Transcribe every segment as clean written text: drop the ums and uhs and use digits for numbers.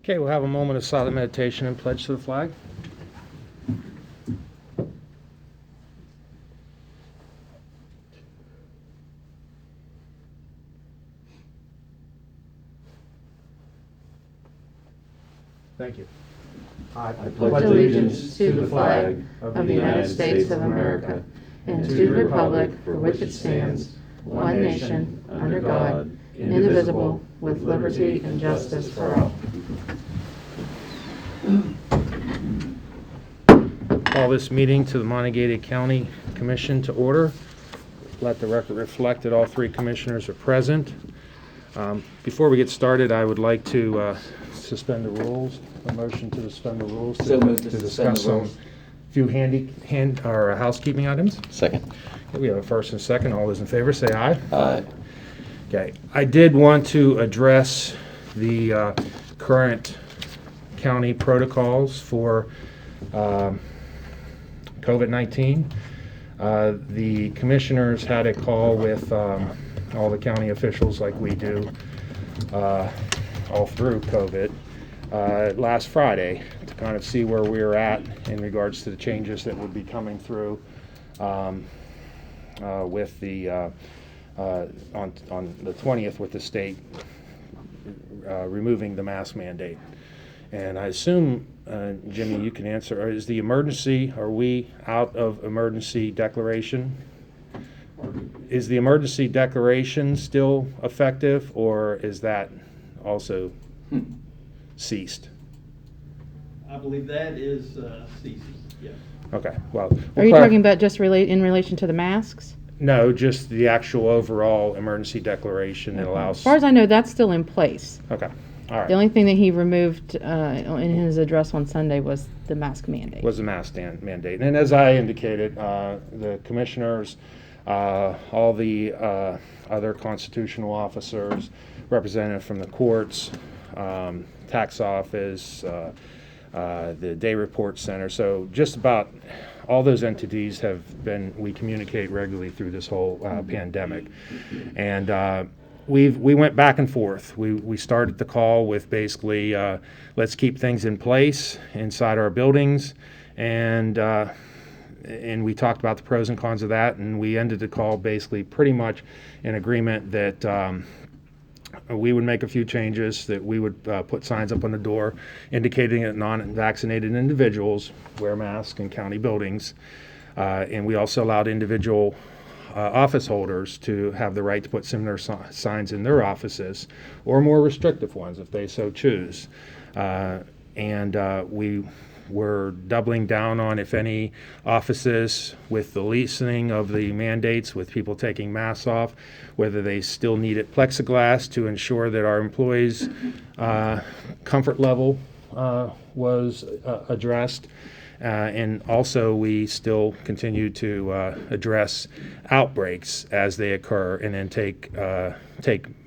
Okay, we'll have a moment of silent meditation and pledge to the flag. Thank you. I pledge allegiance to the flag of the United States of America and to the republic for which it stands, one nation, under God, indivisible, with liberty and justice for all. Call this meeting to the Monongalia County Commission to order. Let the record reflect that all three commissioners are present. Before we get started, I would like to suspend the rules. A motion to suspend the rules to discuss some few housekeeping items. Second. Okay, we have a first and second. All those in favor say aye. Aye. Okay. I did want to address the current county protocols for COVID-19. The commissioners had a call with all the county officials like we do all through COVID last Friday to kind of see where we're at in regards to the changes that would be coming through with the on the 20th with the state removing the mask mandate. And I assume, Jimmy, you can answer, are we out of emergency declaration? Is the emergency declaration still effective, or is that also ceased? I believe that is ceasing, yes. Okay, well. Are you talking about just in relation to the masks? No, just the actual overall emergency declaration that allows. As far as I know, that's still in place. Okay, all right. The only thing that he removed in his address on Sunday was the mask mandate. Was the mask mandate. And as I indicated, the commissioners, all the other constitutional officers, representative from the courts, tax office, the day report center. So just about all those entities we communicate regularly through this whole pandemic. And we went back and forth. We started the call with basically, let's keep things in place inside our buildings. And we talked about the pros and cons of that. And we ended the call basically pretty much in agreement that we would make a few changes, that we would put signs up on the door indicating that non-vaccinated individuals wear masks in county buildings. And we also allowed individual office holders to have the right to put similar signs in their offices, or more restrictive ones if they so choose. We were doubling down on, if any offices with the loosening of the mandates, with people taking masks off, whether they still needed plexiglass to ensure that our employees' comfort level was addressed. And also we still continue to address outbreaks as they occur, and then take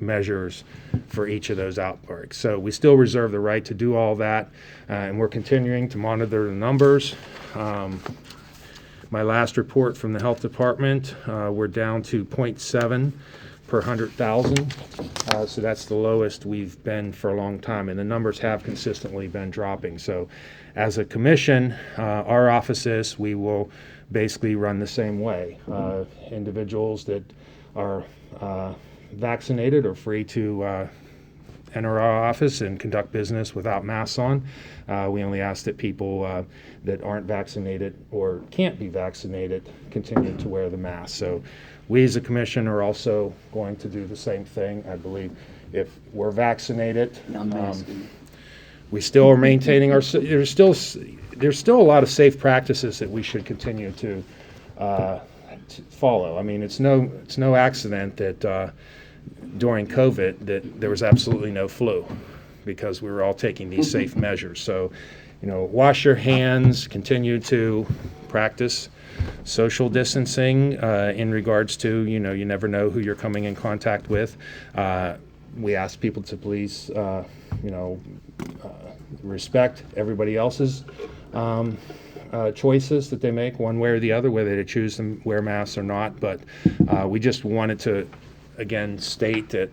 measures for each of those outbreaks. So we still reserve the right to do all that, and we're continuing to monitor the numbers. My last report from the health department, we're down to 0.7 per 100,000. So that's the lowest we've been for a long time, and the numbers have consistently been dropping. So as a commission, our offices, we will basically run the same way. Individuals that are vaccinated are free to enter our office and conduct business without masks on. We only ask that people that aren't vaccinated or can't be vaccinated continue to wear the mask. So we as a commission are also going to do the same thing. I believe if we're vaccinated, we still are maintaining there's still a lot of safe practices that we should continue to follow. I mean, it's no accident that during COVID that there was absolutely no flu, because we were all taking these safe measures. So, wash your hands, continue to practice social distancing in regards to, you never know who you're coming in contact with. We ask people to please, respect everybody else's choices that they make one way or the other, whether they choose to wear masks or not. But we just wanted to, again, state that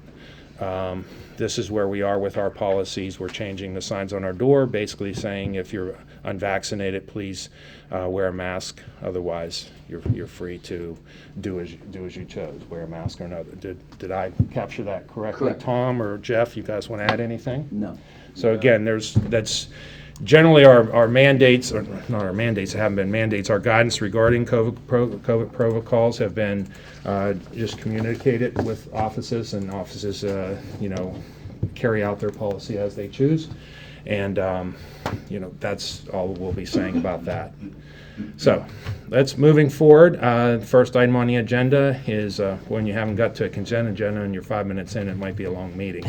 This is where we are with our policies. We're changing the signs on our door, basically saying if you're unvaccinated, please wear a mask. Otherwise, you're free to do as you chose, wear a mask or not. Did I capture that correctly? Correct. Tom or Jeff, you guys want to add anything? No. So again, that's generally our mandates, or not our mandates, haven't been mandates, our guidance regarding COVID protocols have been just communicated with offices, and offices, carry out their policy as they choose. And, that's all we'll be saying about that. So let's moving forward. First item on the agenda is when you haven't got to a consent agenda and you're 5 minutes in, it might be a long meeting.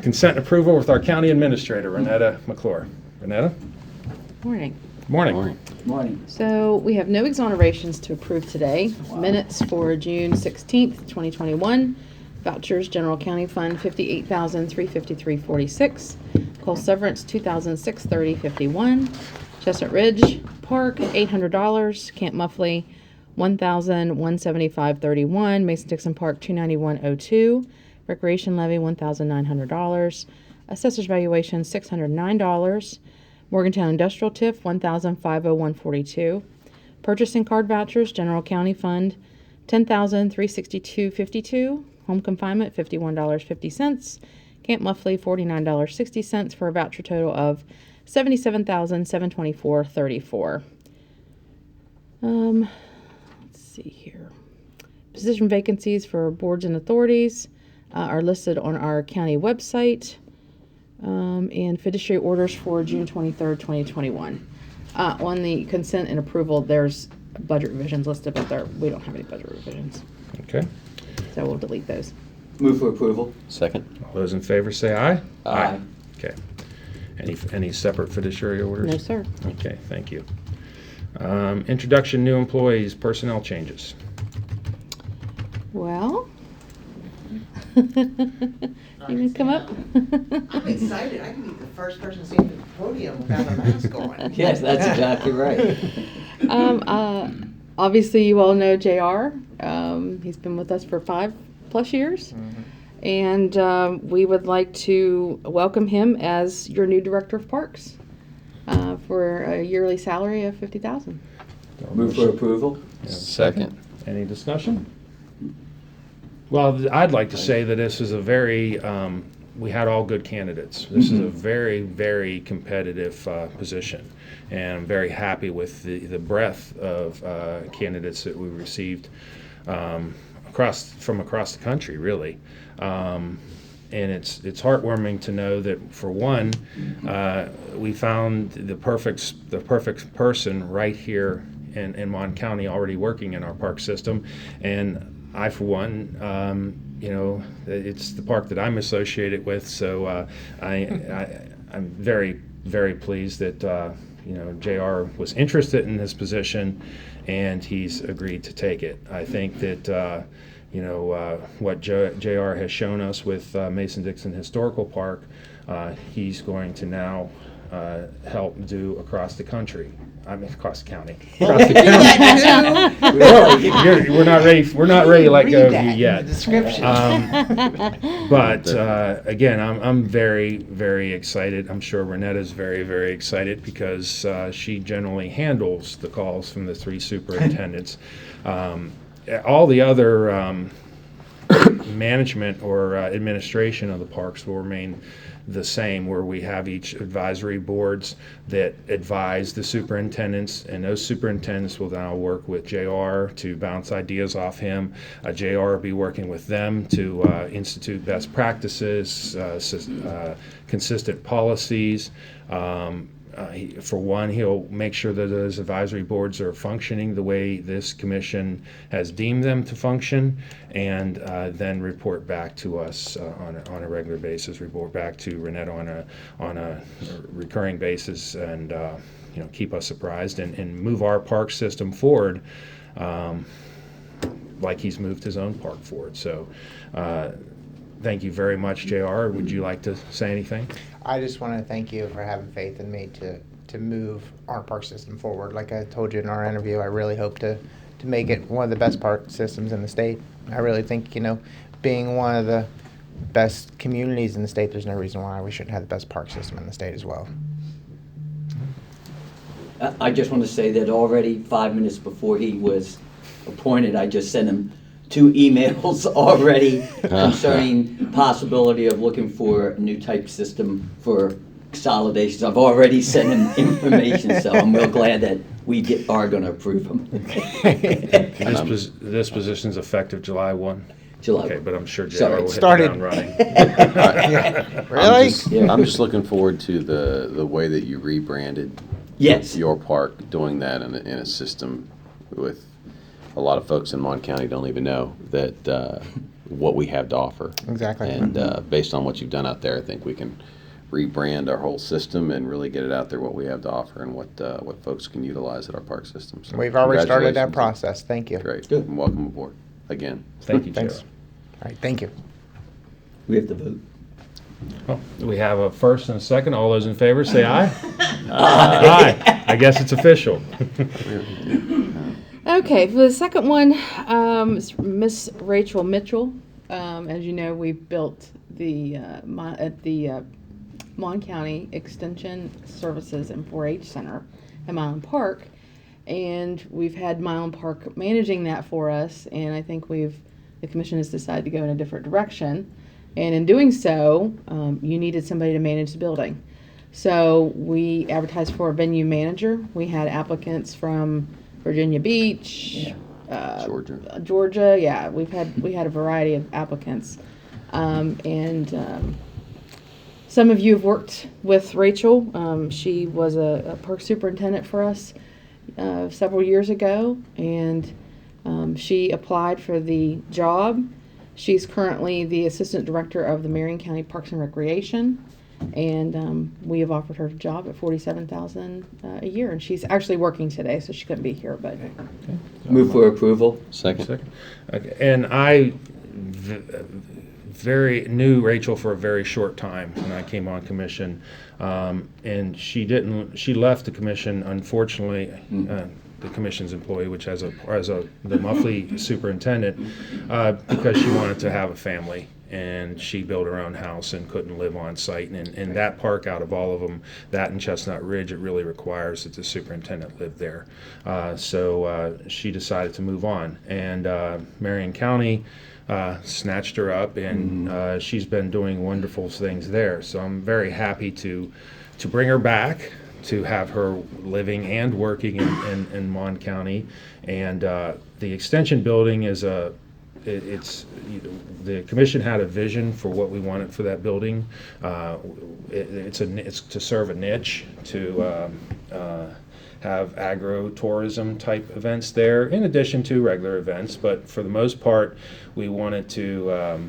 Consent approval with our county administrator, Renetta McClure. Renetta? Morning. Morning. Morning. So we have no exonerations to approve today. Minutes for June 16th, 2021. Vouchers, General County Fund, $58,353.46. Cole Severance, $2,630.51. Chestnut Ridge Park, $800. Camp Muffley, $1,175.31. Mason-Dixon Park, $291.02. Recreation Levy, $1,900. Assessor's Valuation, $609. Morgantown Industrial TIF, $1,501.42. Purchasing Card Vouchers, General County Fund, $10,362.52. Home Confinement, $51.50. Camp Muffley, $49.60 for a voucher total of $77,724.34. Let's see here. Position vacancies for boards and authorities are listed on our county website. And fiduciary orders for June 23rd, 2021. On the consent and approval, there's budget revisions listed, but we don't have any budget revisions, Okay. so we'll delete those. Move for approval. Second. All those in favor say aye. Aye. Okay. Any separate fiduciary orders? No, sir. Okay, thank you. Introduction, new employees, personnel changes. Well, you gonna come up? I'm excited. I can be the first person to see the podium without a mask on. Yes, that's exactly right. Obviously, you all know JR. He's been with us for 5+ years. And we would like to welcome him as your new Director of Parks for a yearly salary of $50,000. Move for approval. Second. Any discussion? Well, I'd like to say that this is a very, we had all good candidates. This is a very, very competitive position. And I'm very happy with the breadth of candidates that we received from across the country, really. And it's heartwarming to know that, for one, we found the perfect person right here in Mon County, already working in our park system. And I, for one, it's the park that I'm associated with, so I'm very, very pleased that JR was interested in this position, and he's agreed to take it. I think that what JR has shown us with Mason-Dixon Historical Park, he's going to now help do across the country. I mean, across the county. Across the county. We're not ready. We're not ready to let go of you yet. Description. But again, I'm very, very excited. I'm sure Renetta's very, very excited because she generally handles the calls from the 3 superintendents. All the other management or administration of the parks will remain the same, where we have each advisory boards that advise the superintendents, and those superintendents will now work with JR to bounce ideas off him. JR will be working with them to institute best practices, consistent policies. For one, he'll make sure that those advisory boards are functioning the way this commission has deemed them to function, and then report back to us on a regular basis. Report back to Renetta on a recurring basis, and keep us apprised and move our park system forward, like he's moved his own park forward. So. Thank you very much, JR. Would you like to say anything? I just want to thank you for having faith in me to move our park system forward. Like I told you in our interview, I really hope to make it one of the best park systems in the state. I really think, being one of the best communities in the state, there's no reason why we shouldn't have the best park system in the state as well. I just want to say that already 5 minutes before he was appointed, I just sent him 2 emails already concerning possibility of looking for a new type system for consolidations. I've already sent him information, so I'm real glad that we are going to approve them. This position's effective July 1? July. Okay, but I'm sure JR Sorry, will hit the started. ground running. Yeah. Really? I'm just looking forward to the way that you rebranded Yes. your park, doing that in a system with a lot of folks in Mon County don't even know that what we have to offer. Exactly. And based on what you've done out there, I think we can rebrand our whole system and really get it out there what we have to offer and what folks can utilize at our park system. So We've already started that congratulations. process. Thank you. Great. Good. And welcome aboard again. Thank you, Thanks. JR. All right, thank you. We have to vote. Well, we have a first and a second. All those in favor, say aye. Aye. I guess it's official. Okay, for the second one, it's Miss Rachel Mitchell. As you know, we built the Mon County Extension Services and 4-H Center at Milan Park, and we've had Milan Park managing that for us. And I think the commission has decided to go in a different direction. And in doing so, you needed somebody to manage the building. So we advertised for a venue manager. We had applicants from Virginia Beach, Georgia. Yeah, we had a variety of applicants, and some of you have worked with Rachel. She was a park superintendent for us several years ago, and she applied for the job. She's currently the assistant director of the Marion County Parks and Recreation, and we have offered her a job at $47,000 a year. And she's actually working today, so she couldn't be here. But Move for approval. Second. Okay. And I knew Rachel for a very short time when I came on commission, and she left the commission, unfortunately. The commission's employee, which as the Muffley superintendent, because she wanted to have a family, and she built her own house and couldn't live on site. And that park, out of all of them, that and Chestnut Ridge, it really requires that the superintendent live there. So she decided to move on, and Marion County snatched her up, and she's been doing wonderful things there. So I'm very happy to bring her back, to have her living and working in Mon County. And the extension building is the commission had a vision for what we wanted for that building. It's to serve a niche, to have agro-tourism type events there, in addition to regular events. But for the most part, we wanted to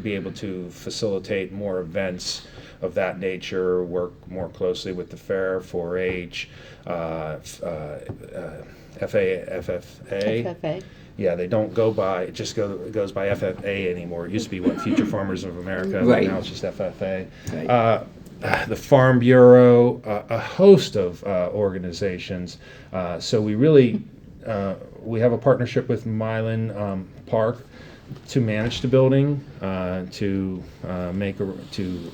be able to facilitate more events of that nature, work more closely with the fair, 4-H, FFA. Yeah, they don't go by, it goes by FFA anymore. It used to be Future Farmers of America, Right. now it's just FFA. Right. The Farm Bureau, a host of organizations. So we really, we have a partnership with Milan Park to manage the building, to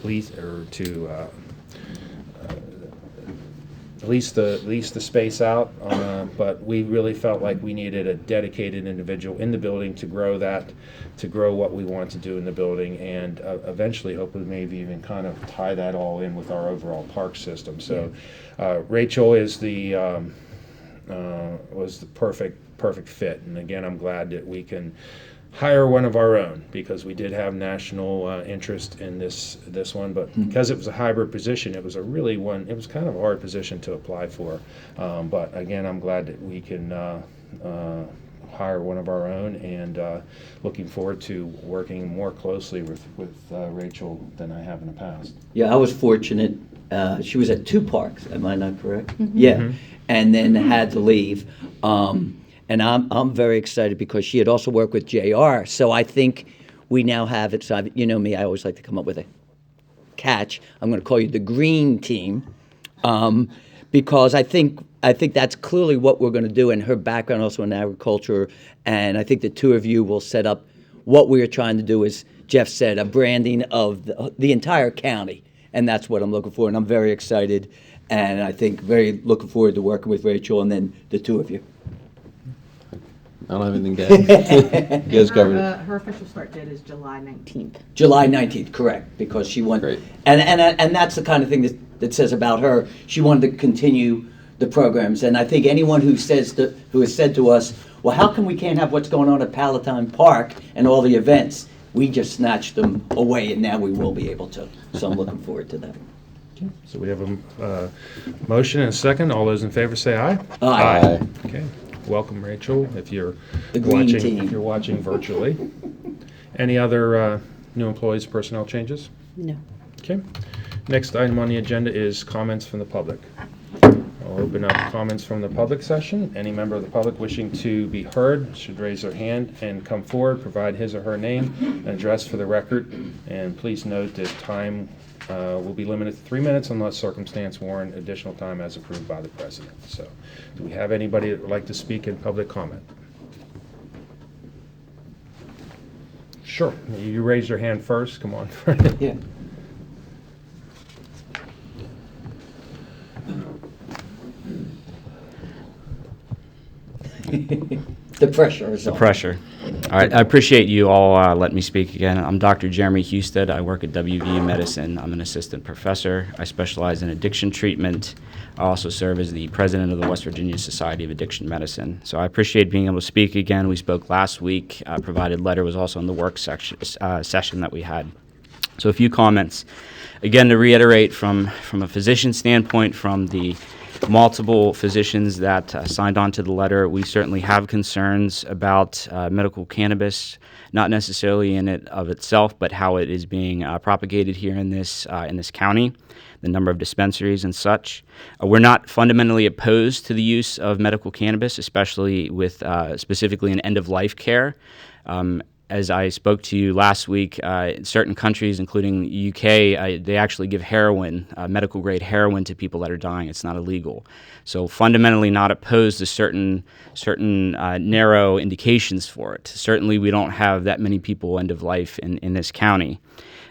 lease the space out, but we really felt like we needed a dedicated individual in the building to grow what we want to do in the building, and eventually, hopefully, maybe even kind of tie that all in with our overall park system. So, Rachel was the perfect fit, and again, I'm glad that we can hire one of our own, because we did have national interest in this one, but because it was a hybrid position, it was kind of a hard position to apply for. But again, I'm glad that we can hire one of our own, and looking forward to working more closely with Rachel than I have in the past. Yeah, I was fortunate. She was at 2 parks. Am I not correct? Yeah, and then had to leave. And I'm very excited because she had also worked with JR. So I think we now have it. So you know me, I always like to come up with a catch. I'm going to call you the green team, because I think that's clearly what we're going to do. And her background also in agriculture, and I think the two of you will set up what we are trying to do is, Jeff said, a branding of the entire county. And that's what I'm looking for. And I'm very excited. And I think very looking forward to working with Rachel and then the two of you. I don't have anything to add. You guys covered it. Her official start date is July 19th. July 19th, correct, because she wanted, Great. and that's the kind of thing that says about her, she wanted to continue the programs. And I think anyone who has said to us, well, how come we can't have what's going on at Palatine Park and all the events? We just snatched them away, and now we will be able to. So I'm looking forward to that. So we have a motion and a second. All those in favor say aye. Aye. Okay. Welcome, Rachel, if you're The green watching, team. if you're watching virtually. Any other new employees, personnel changes? No. Okay. Next item on the agenda is comments from the public. I'll open up comments from the public session. Any member of the public wishing to be heard should raise their hand and come forward, provide his or her name and address for the record. And please note that time will be limited to 3 minutes unless circumstance warrant additional time as approved by the president. So, do we have anybody that would like to speak in public comment? Sure. You raise your hand first. Come on. Yeah. The pressure is on. Pressure. All right, I appreciate you all letting me speak again. I'm Dr. Jeremy Husted. I work at WVU Medicine. I'm an assistant professor. I specialize in addiction treatment. I also serve as the president of the West Virginia Society of Addiction Medicine. So I appreciate being able to speak again. We spoke last week. Provided letter was also in the work session that we had. So a few comments. Again, to reiterate from a physician standpoint, from the multiple physicians that signed on to the letter, we certainly have concerns about medical cannabis, not necessarily in it of itself, but how it is being propagated here in this county, the number of dispensaries and such. We're not fundamentally opposed to the use of medical cannabis, especially with specifically in end-of-life care. As I spoke to you last week, in certain countries, including the UK, they actually give heroin, medical-grade heroin, to people that are dying. It's not illegal. So fundamentally not opposed to certain narrow indications for it. Certainly we don't have that many people end of life in this county.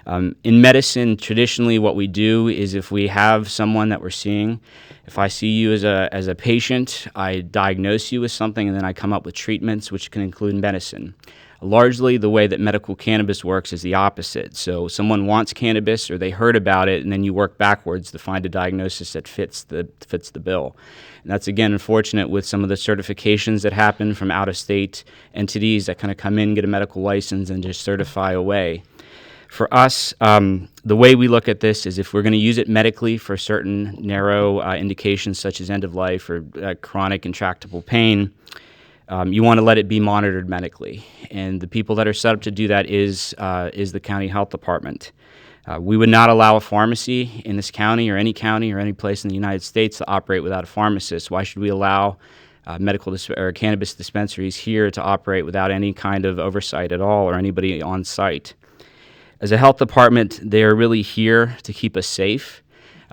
In medicine, traditionally what we do is if we have someone that we're seeing, if I see you as a patient, I diagnose you with something and then I come up with treatments which can include medicine. Largely, the way that medical cannabis works is the opposite. So someone wants cannabis or they heard about it, and then you work backwards to find a diagnosis that fits the bill. And that's, again, unfortunate with some of the certifications that happen from out-of-state entities that kind of come in, get a medical license, and just certify away. For us, the way we look at this is if we're going to use it medically for certain narrow indications such as end-of-life or chronic intractable pain, you want to let it be monitored medically, and the people that are set up to do that is the county health department. We would not allow a pharmacy in this county or any place in the United States to operate without a pharmacist. Why should we allow or cannabis dispensaries here to operate without any kind of oversight at all or anybody on site? As a health department, they are really here to keep us safe.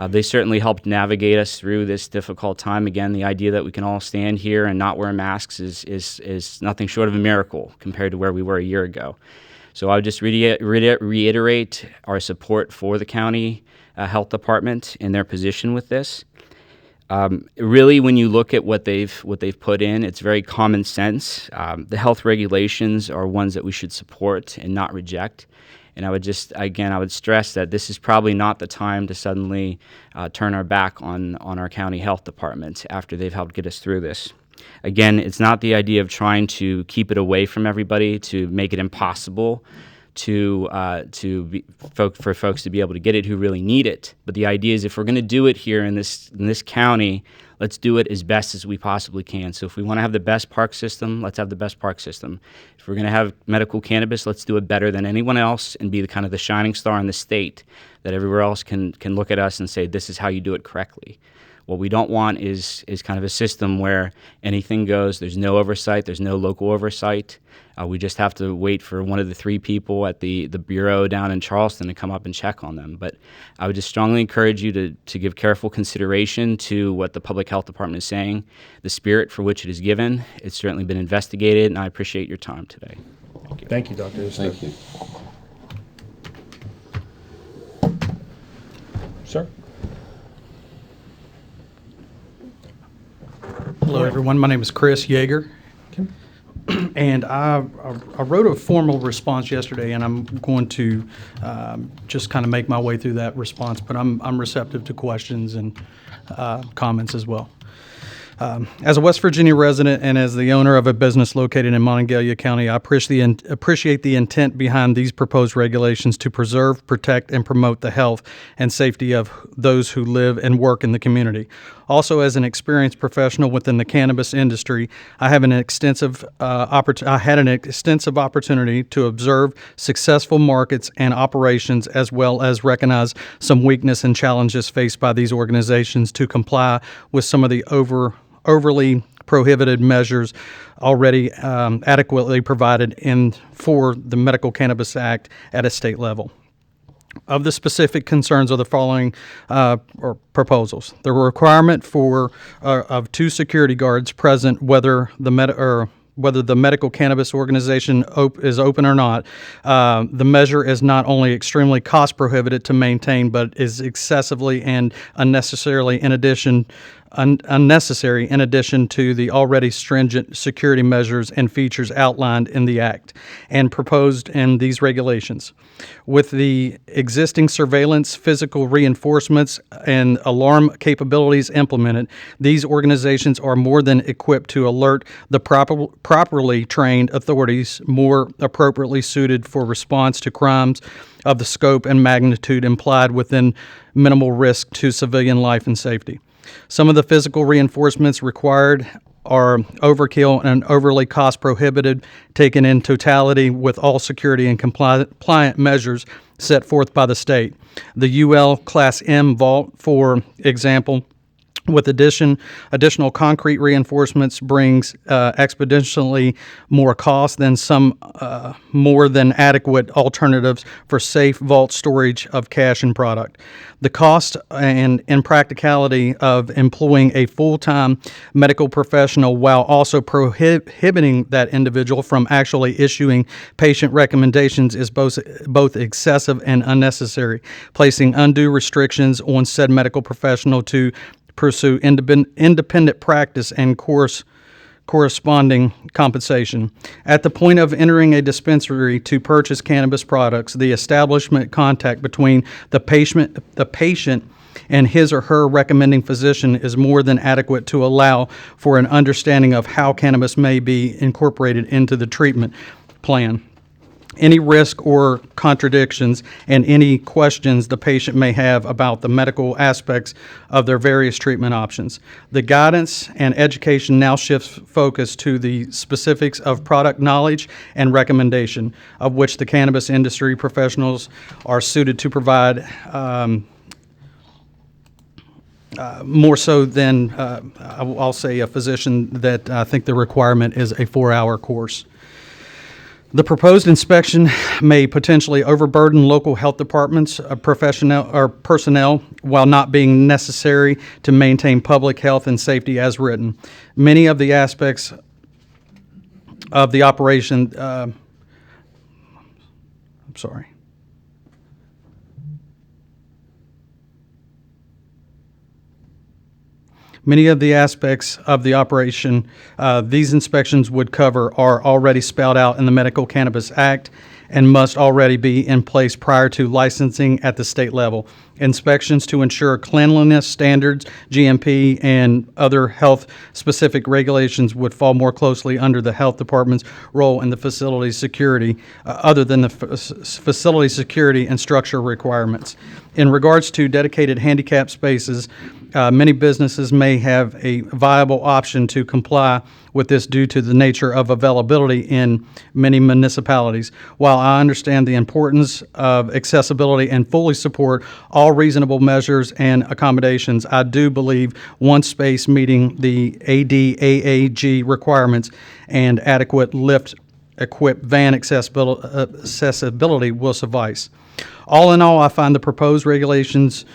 They certainly helped navigate us through this difficult time. Again, the idea that we can all stand here and not wear masks is nothing short of a miracle compared to where we were a year ago. So I would just reiterate our support for the county health department and their position with this. Really, when you look at what they've put in, it's very common sense. The health regulations are ones that we should support and not reject. And I would stress that this is probably not the time to suddenly turn our back on our county health department after they've helped get us through this. Again, it's not the idea of trying to keep it away from everybody, to make it impossible for folks to be able to get it who really need it. But the idea is if we're going to do it here in this county, let's do it as best as we possibly can. So if we want to have the best park system, let's have the best park system. If we're going to have medical cannabis, let's do it better than anyone else and be the shining star in the state that everywhere else can look at us and say, this is how you do it correctly. What we don't want is kind of a system where anything goes, there's no oversight, there's no local oversight. We just have to wait for one of the three people at the bureau down in Charleston to come up and check on them. But I would just strongly encourage you to give careful consideration to what the public health department is saying, the spirit for which it is given. It's certainly been investigated, and I appreciate your time today. Thank you. Thank you, Dr. Huster. Thank you. Sir? Hello, everyone. My name is Chris Yeager. And I wrote a formal response yesterday, and I'm going to just kind of make my way through that response, but I'm receptive to questions and comments as well. As a West Virginia resident and as the owner of a business located in Monongalia County, I appreciate the intent behind these proposed regulations to preserve, protect, and promote the health and safety of those who live and work in the community. Also, as an experienced professional within the cannabis industry, I had an extensive opportunity to observe successful markets and operations, as well as recognize some weakness and challenges faced by these organizations to comply with some of the overly prohibited measures already adequately provided for the Medical Cannabis Act at a state level. Of the specific concerns are the following or proposals: the requirement of 2 security guards present, whether the medical cannabis organization is open or not. The measure is not only extremely cost prohibitive to maintain, but is excessively and unnecessary in addition to the already stringent security measures and features outlined in the Act and proposed in these regulations. With the existing surveillance, physical reinforcements, and alarm capabilities implemented, these organizations are more than equipped to alert the properly trained authorities more appropriately suited for response to crimes of the scope and magnitude implied within minimal risk to civilian life and safety. Some of the physical reinforcements required are overkill and overly cost prohibitive, taken in totality with all security and compliant measures set forth by the state. The UL Class M vault, for example, with additional concrete reinforcements brings exponentially more cost than some more than adequate alternatives for safe vault storage of cash and product. The cost and impracticality of employing a full-time medical professional while also prohibiting that individual from actually issuing patient recommendations is both excessive and unnecessary, placing undue restrictions on said medical professional to pursue independent practice and corresponding compensation. At the point of entering a dispensary to purchase cannabis products, the establishment contact between the patient and his or her recommending physician is more than adequate to allow for an understanding of how cannabis may be incorporated into the treatment plan. Any risk or contradictions and any questions the patient may have about the medical aspects of their various treatment options. The guidance and education now shifts focus to the specifics of product knowledge and recommendation, of which the cannabis industry professionals are suited to provide more so than, I'll say, a physician that I think the requirement is a 4-hour course. The proposed inspection may potentially overburden local health departments, personnel, while not being necessary to maintain public health and safety as written. Many of the aspects of the operation, Many of the aspects of the operation these inspections would cover are already spelled out in the Medical Cannabis Act and must already be in place prior to licensing at the state level. Inspections to ensure cleanliness standards, GMP, and other health-specific regulations would fall more closely under the health department's role in the facility security, other than the facility security and structure requirements. In regards to dedicated handicap spaces, many businesses may have a viable option to comply with this due to the nature of availability in many municipalities. While I understand the importance of accessibility and fully support all reasonable measures and accommodations, I do believe one space meeting the ADAAG requirements and adequate lift-equipped van accessibility will suffice. All in all, I find the proposed regulations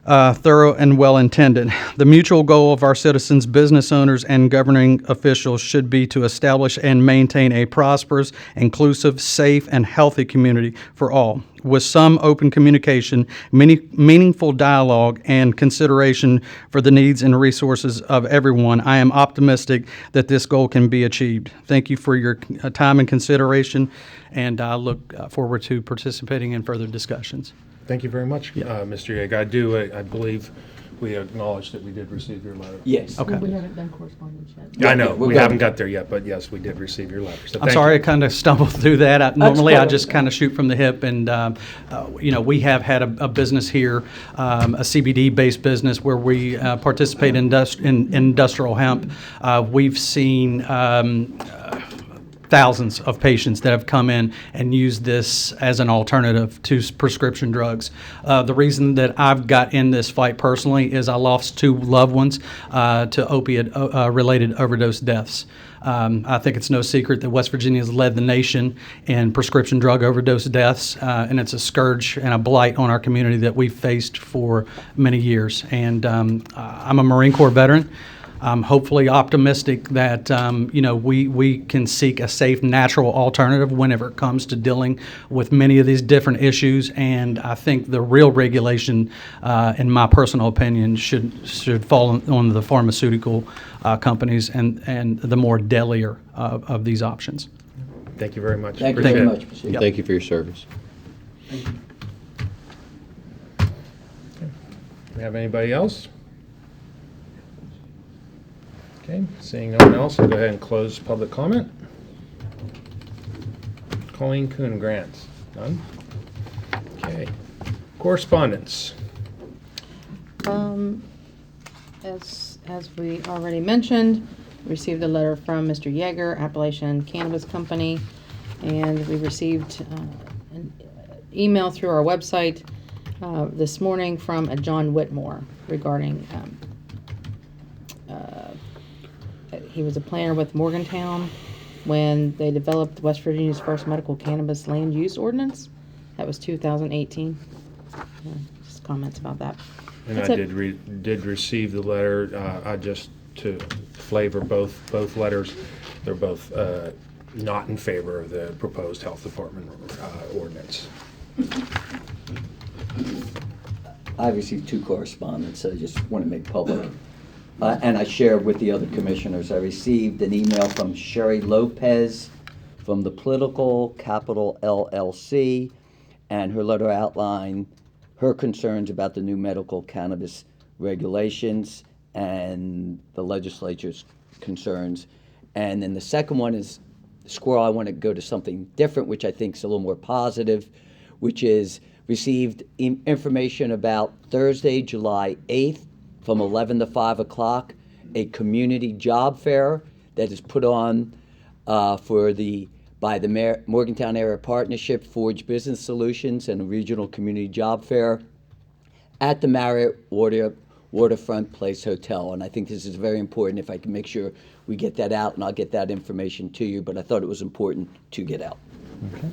thorough and well-intended. The mutual goal of our citizens, business owners, and governing officials should be to establish and maintain a prosperous, inclusive, safe, and healthy community for all, with some open communication, meaningful dialogue, and consideration for the needs and resources of everyone. I am optimistic that this goal can be achieved. Thank you for your time and consideration, and I look forward to participating in further discussions. Thank you very much, Mr. Yeg. I believe we acknowledge that we did receive your letter. Yes. Okay. We haven't done correspondence yet. I know, we're we good. haven't got there yet, but yes, we did receive your letter. So I'm thank sorry I you. kind of stumbled through that. Normally, I fine. just kind of shoot from the hip, and we have had a business here, a CBD-based business where we participate in industrial hemp. We've seen thousands of patients that have come in and used this as an alternative to prescription drugs. The reason that I've got in this fight personally is I lost 2 loved ones to opiate-related overdose deaths. I think it's no secret that West Virginia has led the nation in prescription drug overdose deaths, and it's a scourge and a blight on our community that we've faced for many years. And I'm a Marine Corps veteran. I'm hopefully optimistic that we can seek a safe, natural alternative whenever it comes to dealing with many of these different issues. And I think the real regulation, in my personal opinion, should fall on the pharmaceutical companies and the more deadlier of these options. Thank you very much. Thank you very Appreciate much. it. Mr. Thank you for your service. We have anybody else? Okay, seeing no one else, I'll go ahead and close public comment. Colleen Kuhn grants, none? Okay, correspondence. As we already mentioned, we received a letter from Mr. Yeager, Appalachian Cannabis Company, and we received an email through our website this morning from a John Whitmore regarding he was a planner with Morgantown when they developed West Virginia's first medical cannabis land use ordinance. That was 2018. Just comments about that. And That's I it. did receive the letter. I just to flavor both letters. They're both not in favor of the proposed health department ordinance. I received 2 correspondence I just want to make public. And I share with the other commissioners. I received an email from Sherry Lopez from the Political Capital LLC, and her letter outlined her concerns about the new medical cannabis regulations and the legislature's concerns. And then the second one is, Squirrel, I want to go to something different, which I think is a little more positive, which is received information about Thursday, July 8th, from 11 to 5 o'clock, a community job fair that is put on by the Morgantown Area Partnership, Forge Business Solutions, and a regional community job fair at the Marriott Waterfront Place Hotel. And I think this is very important. If I can make sure we get that out, and I'll get that information to you, but I thought it was important to get out. Okay.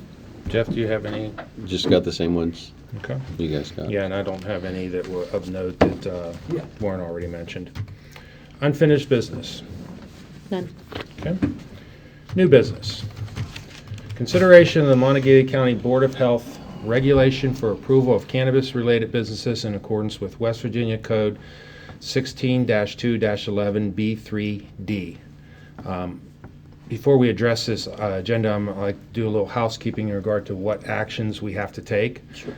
Jeff, do you have any? Just got the same ones Okay. you guys got. Yeah, and I don't have any that were of note that weren't already mentioned. Unfinished business. None. Okay. New business. Consideration of the Monongalia County Board of Health regulation for approval of cannabis-related businesses in accordance with West Virginia Code 16-2-11B3D. Before we address this agenda, I'm going to like do a little housekeeping in regard to what actions we have to take. Sure.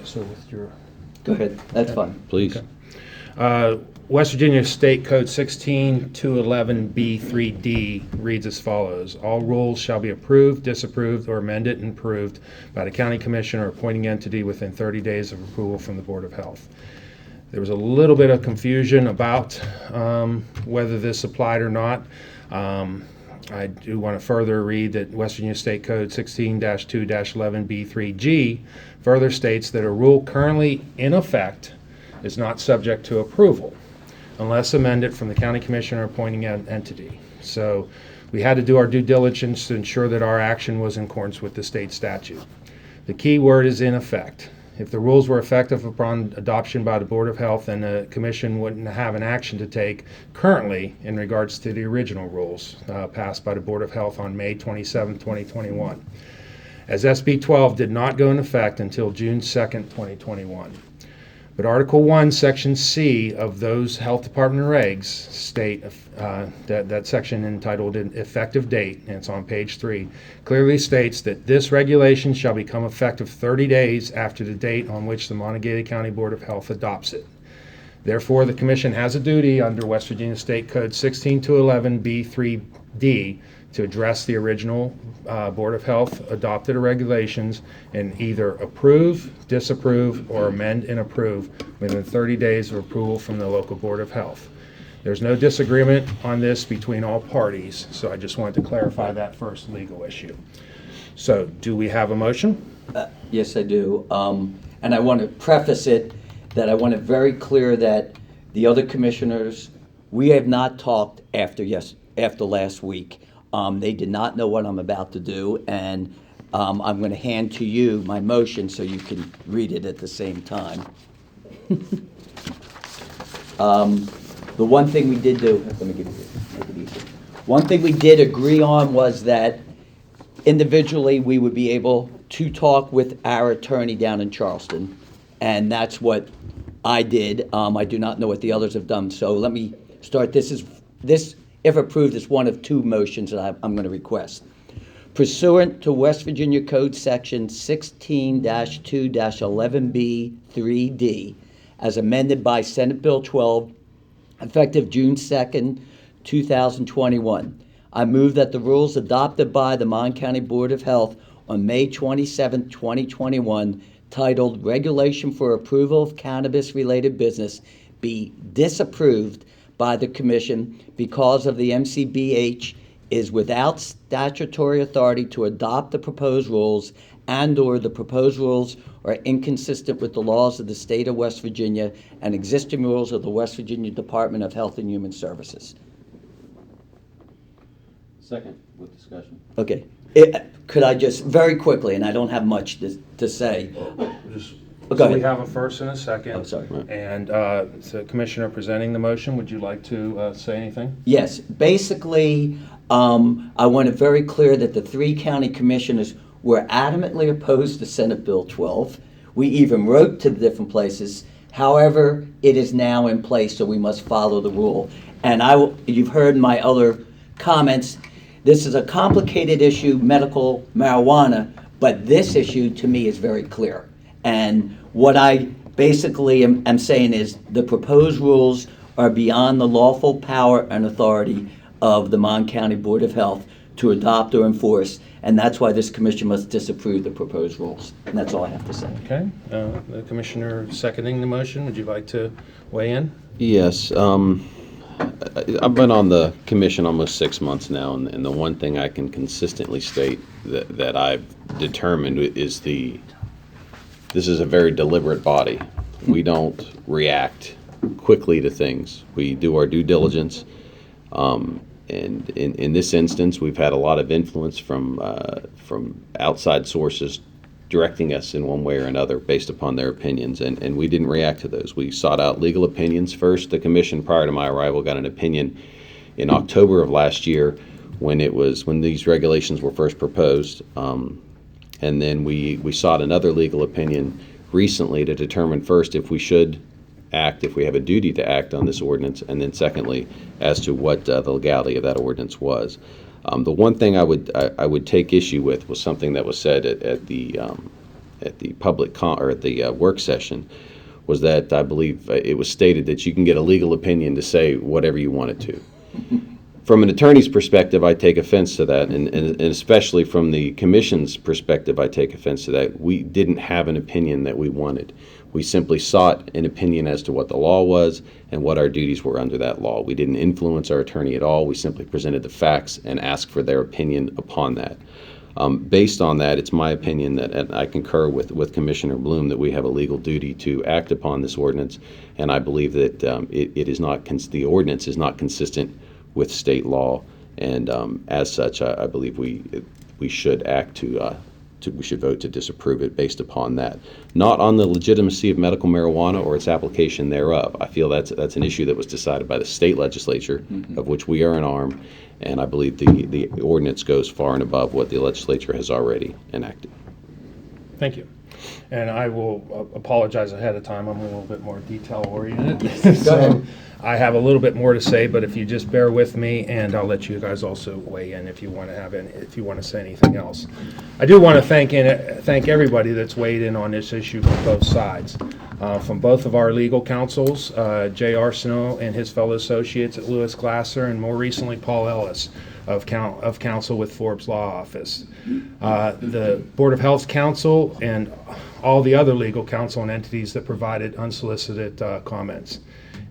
So with your... Go ahead. That's fine. Please. West Virginia State Code 16-211B3D reads as follows. All rules shall be approved, disapproved, or amended and approved by the county commission or appointing entity within 30 days of approval from the Board of Health. There was a little bit of confusion about whether this applied or not. I do want to further read that West Virginia State Code 16-2-11B3G further states that a rule currently in effect is not subject to approval unless amended from the county commissioner appointing an entity. So we had to do our due diligence to ensure that our action was in accordance with the state statute. The key word is in effect. If the rules were effective upon adoption by the Board of Health, then the Commission wouldn't have an action to take currently in regards to the original rules passed by the Board of Health on May 27, 2021, as SB 12 did not go into effect until June 2nd, 2021. But Article 1, Section C of those Health Department regs state that section entitled Effective Date, and it's on page 3, clearly states that this regulation shall become effective 30 days after the date on which the Monongalia County Board of Health adopts it. Therefore, the Commission has a duty under West Virginia State Code 16211B3D to address the original Board of Health adopted regulations and either approve, disapprove, or amend and approve within 30 days of approval from the local Board of Health. There's no disagreement on this between all parties, so I just wanted to clarify that first legal issue. So, do we have a motion? Yes, I do. And I want to preface it that I want it very clear that the other commissioners, we have not talked after last week. They did not know what I'm about to do, and I'm going to hand to you my motion so you can read it at the same time. The one thing we did do, let me give you this, make it easy. One thing we did agree on was that individually we would be able to talk with our attorney down in Charleston, and that's what I did. I do not know what the others have done, so let me start. This, if approved, is one of two motions that I'm going to request. Pursuant to West Virginia Code Section 16-2-11B3D, as amended by Senate Bill 12, effective June 2nd, 2021, I move that the rules adopted by the Mon County Board of Health on May 27, 2021, titled Regulation for Approval of Cannabis-Related Business, be disapproved by the Commission because of the MCBH is without statutory authority to adopt the proposed rules and/or the proposed rules are inconsistent with the laws of the state of West Virginia and existing rules of the West Virginia Department of Health and Human Services. Second, with discussion. Okay. Could I just, very quickly, and I don't have much to say. Go So we ahead. have a first and a second. Oh, sorry. And the Commissioner presenting the motion, would you like to say anything? Yes, basically, I want it very clear that the three county commissioners were adamantly opposed to Senate Bill 12. We even wrote to the different places. However, it is now in place, so we must follow the rule. And you've heard my other comments. This is a complicated issue, medical marijuana, but this issue to me is very clear. And what I basically am saying is the proposed rules are beyond the lawful power and authority of the Mon County Board of Health to adopt or enforce, and that's why this commission must disapprove the proposed rules. And that's all I have to say. Okay. The Commissioner seconding the motion, would you like to weigh in? Yes. I've been on the commission almost 6 months now, and the one thing I can consistently state that I've determined is this is a very deliberate body. We don't react quickly to things. We do our due diligence. And in this instance, we've had a lot of influence from outside sources directing us in one way or another based upon their opinions, and we didn't react to those. We sought out legal opinions first. The commission, prior to my arrival, got an opinion in October of last year when these regulations were first proposed. And then we sought another legal opinion recently to determine first if we should act, if we have a duty to act on this ordinance, and then secondly, as to what the legality of that ordinance was. The one thing I would take issue with was something that was said at the public or at the work session, was that I believe it was stated that you can get a legal opinion to say whatever you wanted to. From an attorney's perspective, I take offense to that, and especially from the commission's perspective, I take offense to that. We didn't have an opinion that we wanted. We simply sought an opinion as to what the law was and what our duties were under that law. We didn't influence our attorney at all. We simply presented the facts and asked for their opinion upon that. Based on that, it's my opinion that, and I concur with Commissioner Bloom, that we have a legal duty to act upon this ordinance, and I believe that the ordinance is not consistent with state law, and as such, I believe we should act to we should vote to disapprove it based upon that, not on the legitimacy of medical marijuana or its application thereof. I feel that's an issue that was decided by the state legislature, of which we are an arm, and I believe the ordinance goes far and above what the legislature has already enacted. Thank you. And I will apologize ahead of time. I'm a little bit more detail oriented. Go ahead. I have a little bit more to say, but if you just bear with me, and I'll let you guys also weigh in if you want to say anything else. I do want to thank everybody that's weighed in on this issue from both sides. From both of our legal counsels, J.R. Snow and his fellow associates at Lewis Glasser, and more recently Paul Ellis of counsel with Forbes Law Office. The Board of Health Counsel and all the other legal counsel and entities that provided unsolicited comments.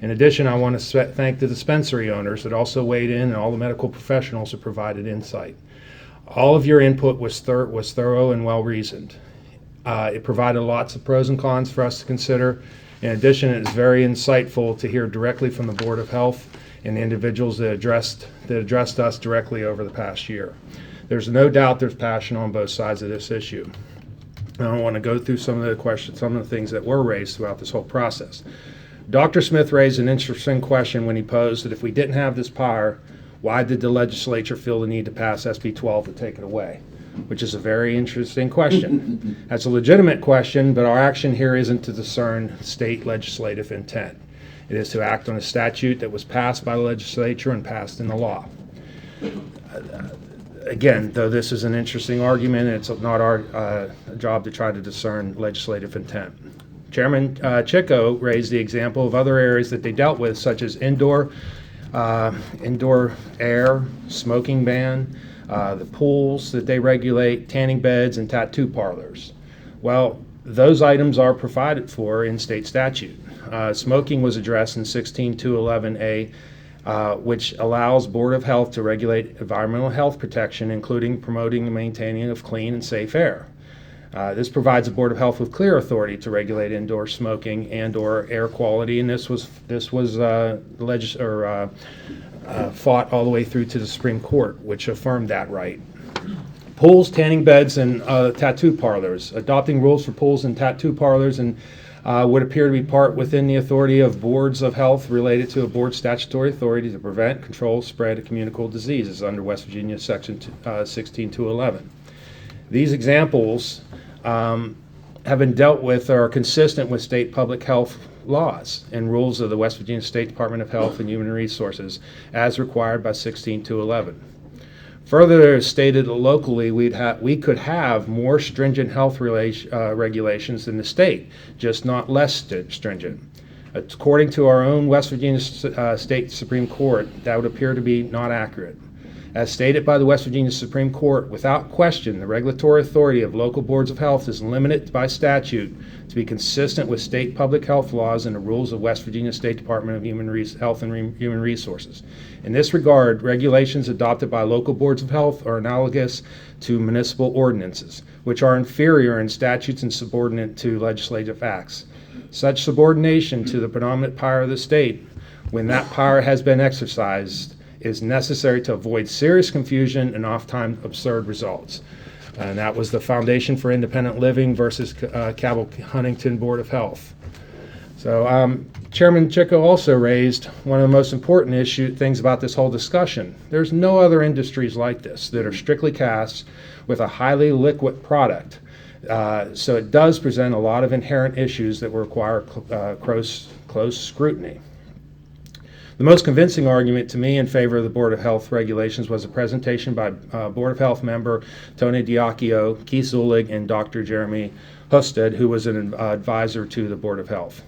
In addition, I want to thank the dispensary owners that also weighed in, and all the medical professionals that provided insight. All of your input was thorough and well-reasoned. It provided lots of pros and cons for us to consider. In addition, it is very insightful to hear directly from the Board of Health and the individuals that addressed us directly over the past year. There's no doubt there's passion on both sides of this issue. And I want to go through some of the questions, some of the things that were raised throughout this whole process. Dr. Smith raised an interesting question when he posed that if we didn't have this power, why did the legislature feel the need to pass SB 12 to take it away? Which is a very interesting question. That's a legitimate question, but our action here isn't to discern state legislative intent. It is to act on a statute that was passed by the legislature and passed in the law. Again, though this is an interesting argument, it's not our job to try to discern legislative intent. Chairman Chico raised the example of other areas that they dealt with, such as indoor air, smoking ban, the pools that they regulate, tanning beds, and tattoo parlors. Well, those items are provided for in state statute. Smoking was addressed in 16211A, which allows Board of Health to regulate environmental health protection, including promoting and maintaining of clean and safe air. This provides the Board of Health with clear authority to regulate indoor smoking and/or air quality, and this was fought all the way through to the Supreme Court, which affirmed that right. Pools, tanning beds, and tattoo parlors. Adopting rules for pools and tattoo parlors and would appear to be part within the authority of boards of health related to a board's statutory authority to prevent, control, spread of communicable diseases under West Virginia Section 16211. These examples have been dealt with or are consistent with state public health laws and rules of the West Virginia State Department of Health and Human Resources as required by 16211. Further stated locally, we could have more stringent health regulations than the state, just not less stringent. According to our own West Virginia State Supreme Court, that would appear to be not accurate. As stated by the West Virginia Supreme Court, without question, the regulatory authority of local boards of health is limited by statute to be consistent with state public health laws and the rules of West Virginia State Department of Health and Human Resources. In this regard, regulations adopted by local boards of health are analogous to municipal ordinances, which are inferior in statutes and subordinate to legislative acts. Such subordination to the predominant power of the state, when that power has been exercised, is necessary to avoid serious confusion and oftentimes absurd results. And that was the Foundation for Independent Living versus Cabell-Huntington Board of Health. So Chairman Chico also raised one of the most important things about this whole discussion. There's no other industries like this that are strictly cast with a highly liquid product. So it does present a lot of inherent issues that require close scrutiny. The most convincing argument to me in favor of the Board of Health regulations was a presentation by Board of Health member Tony Diacchio, Keith Zulig, and Dr. Jeremy Husted, who was an advisor to the Board of Health.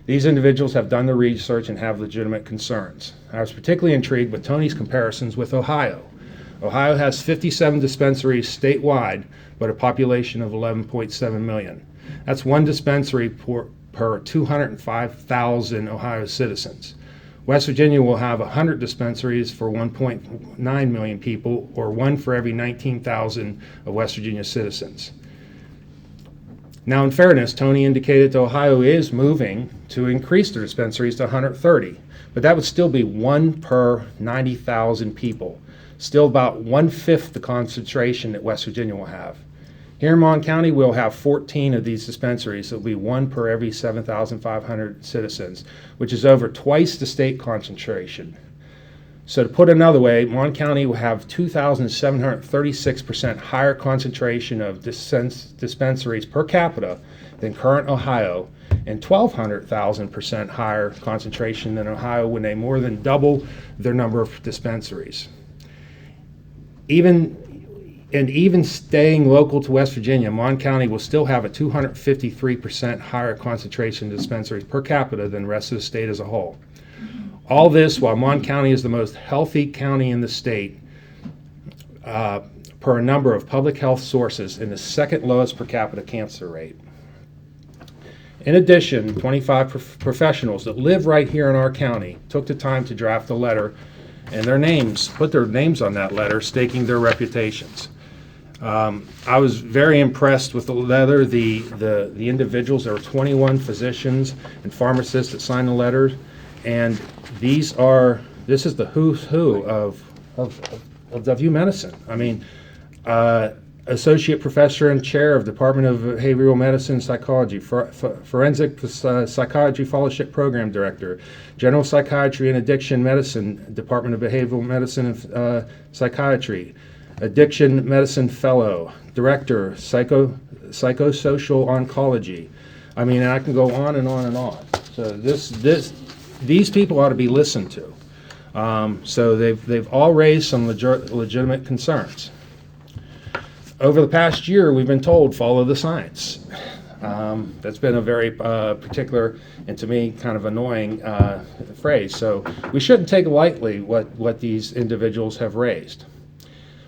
These individuals have done the research and have legitimate concerns. I was particularly intrigued with Tony's comparisons with Ohio. Ohio has 57 dispensaries statewide, but a population of 11.7 million. That's one dispensary per 205,000 Ohio citizens. West Virginia will have 100 dispensaries for 1.9 million people, or one for every 19,000 of West Virginia citizens. Now, in fairness, Tony indicated that Ohio is moving to increase their dispensaries to 130, but that would still be one per 90,000 people, still about 1/5 the concentration that West Virginia will have. Here in Mon County, we'll have 14 of these dispensaries. It'll be one per every 7,500 citizens, which is over twice the state concentration. So to put another way, Mon County will have 2,736% higher concentration of dispensaries per capita than current Ohio, and 1,200,000% higher concentration than Ohio when they more than double their number of dispensaries. Even staying local to West Virginia, Mon County will still have a 253% higher concentration of dispensaries per capita than the rest of the state as a whole. All this while Mon County is the most healthy county in the state per a number of public health sources and the second lowest per capita cancer rate. In addition, 25 professionals that live right here in our county took the time to draft a letter and put their names on that letter, staking their reputations. I was very impressed with the letter. The individuals, there were 21 physicians and pharmacists that signed the letter, and this is the who's who of WVU medicine. I mean, Associate Professor and Chair of Department of Behavioral Medicine and Psychology, Forensic Psychiatry Fellowship Program Director, General Psychiatry and Addiction Medicine, Department of Behavioral Medicine and Psychiatry, Addiction Medicine Fellow, Director, Psychosocial Oncology. I mean, I can go on and on and on. So these people ought to be listened to. So they've all raised some legitimate concerns. Over the past year, we've been told, follow the science. That's been a very particular and to me kind of annoying phrase. So we shouldn't take lightly what these individuals have raised.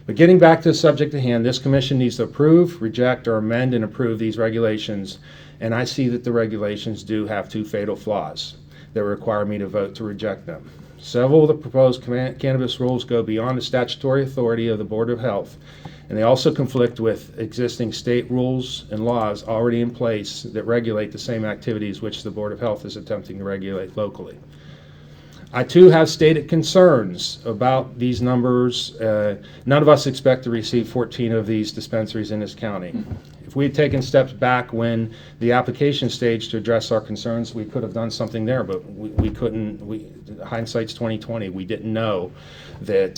But getting back to the subject at hand, this commission needs to approve, reject, or amend and approve these regulations. And I see that the regulations do have two fatal flaws that require me to vote to reject them. Several of the proposed cannabis rules go beyond the statutory authority of the Board of Health, and they also conflict with existing state rules and laws already in place that regulate the same activities which the Board of Health is attempting to regulate locally. I too have stated concerns about these numbers. None of us expect to receive 14 of these dispensaries in this county. If we had taken steps back when the application stage to address our concerns, we could have done something there, but we couldn't. Hindsight's 2020. We didn't know that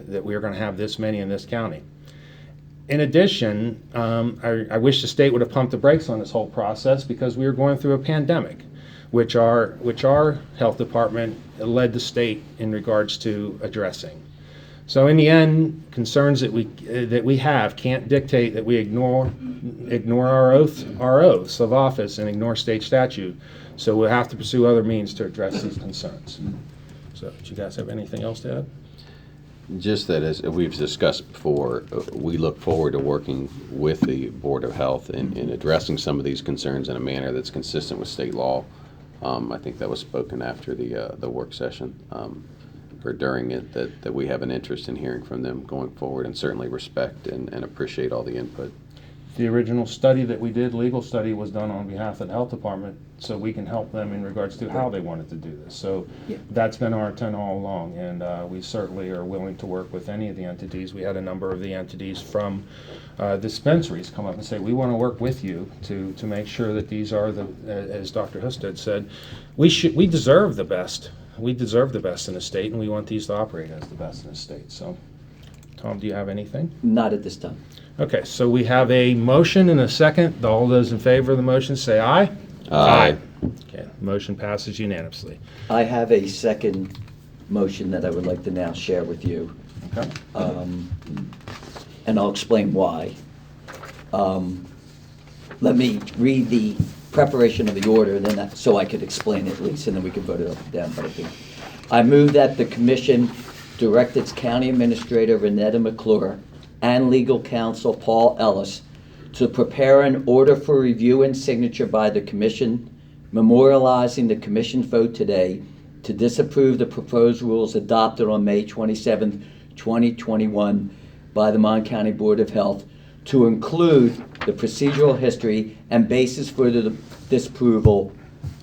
we were going to have this many in this county. In addition, I wish the state would have pumped the brakes on this whole process because we were going through a pandemic, which our health department led the state in regards to addressing. So in the end, concerns that we have can't dictate that we ignore our oaths of office and ignore state statute. So we'll have to pursue other means to address these concerns. So do you guys have anything else to add? Just that, as we've discussed before, we look forward to working with the Board of Health in addressing some of these concerns in a manner that's consistent with state law. I think that was spoken after the work session or during it, that we have an interest in hearing from them going forward, and certainly respect and appreciate all the input. The original study that we did, legal study, was done on behalf of the health department, so we can help them in regards to how they wanted to do this. So that's been our intent all along, and we certainly are willing to work with any of the entities. We had a number of the entities from dispensaries come up and say, we want to work with you to make sure that these are as Dr. Husted said, we deserve the best. We deserve the best in the state, and we want these to operate as the best in the state. So, Tom, do you have anything? Not at this time. Okay, so we have a motion and a second. All those in favor of the motion say aye. Aye. Okay, motion passes unanimously. I have a second motion that I would like to now share with you. Okay. And I'll explain why. Let me read the preparation of the order, then so I could explain it at least, and then we can vote it up and down. But I move that the commission direct its county administrator, Renetta McClure, and legal counsel, Paul Ellis, to prepare an order for review and signature by the commission, memorializing the commission's vote today to disapprove the proposed rules adopted on May 27, 2021 by the Mon County Board of Health, to include the procedural history and basis for the disapproval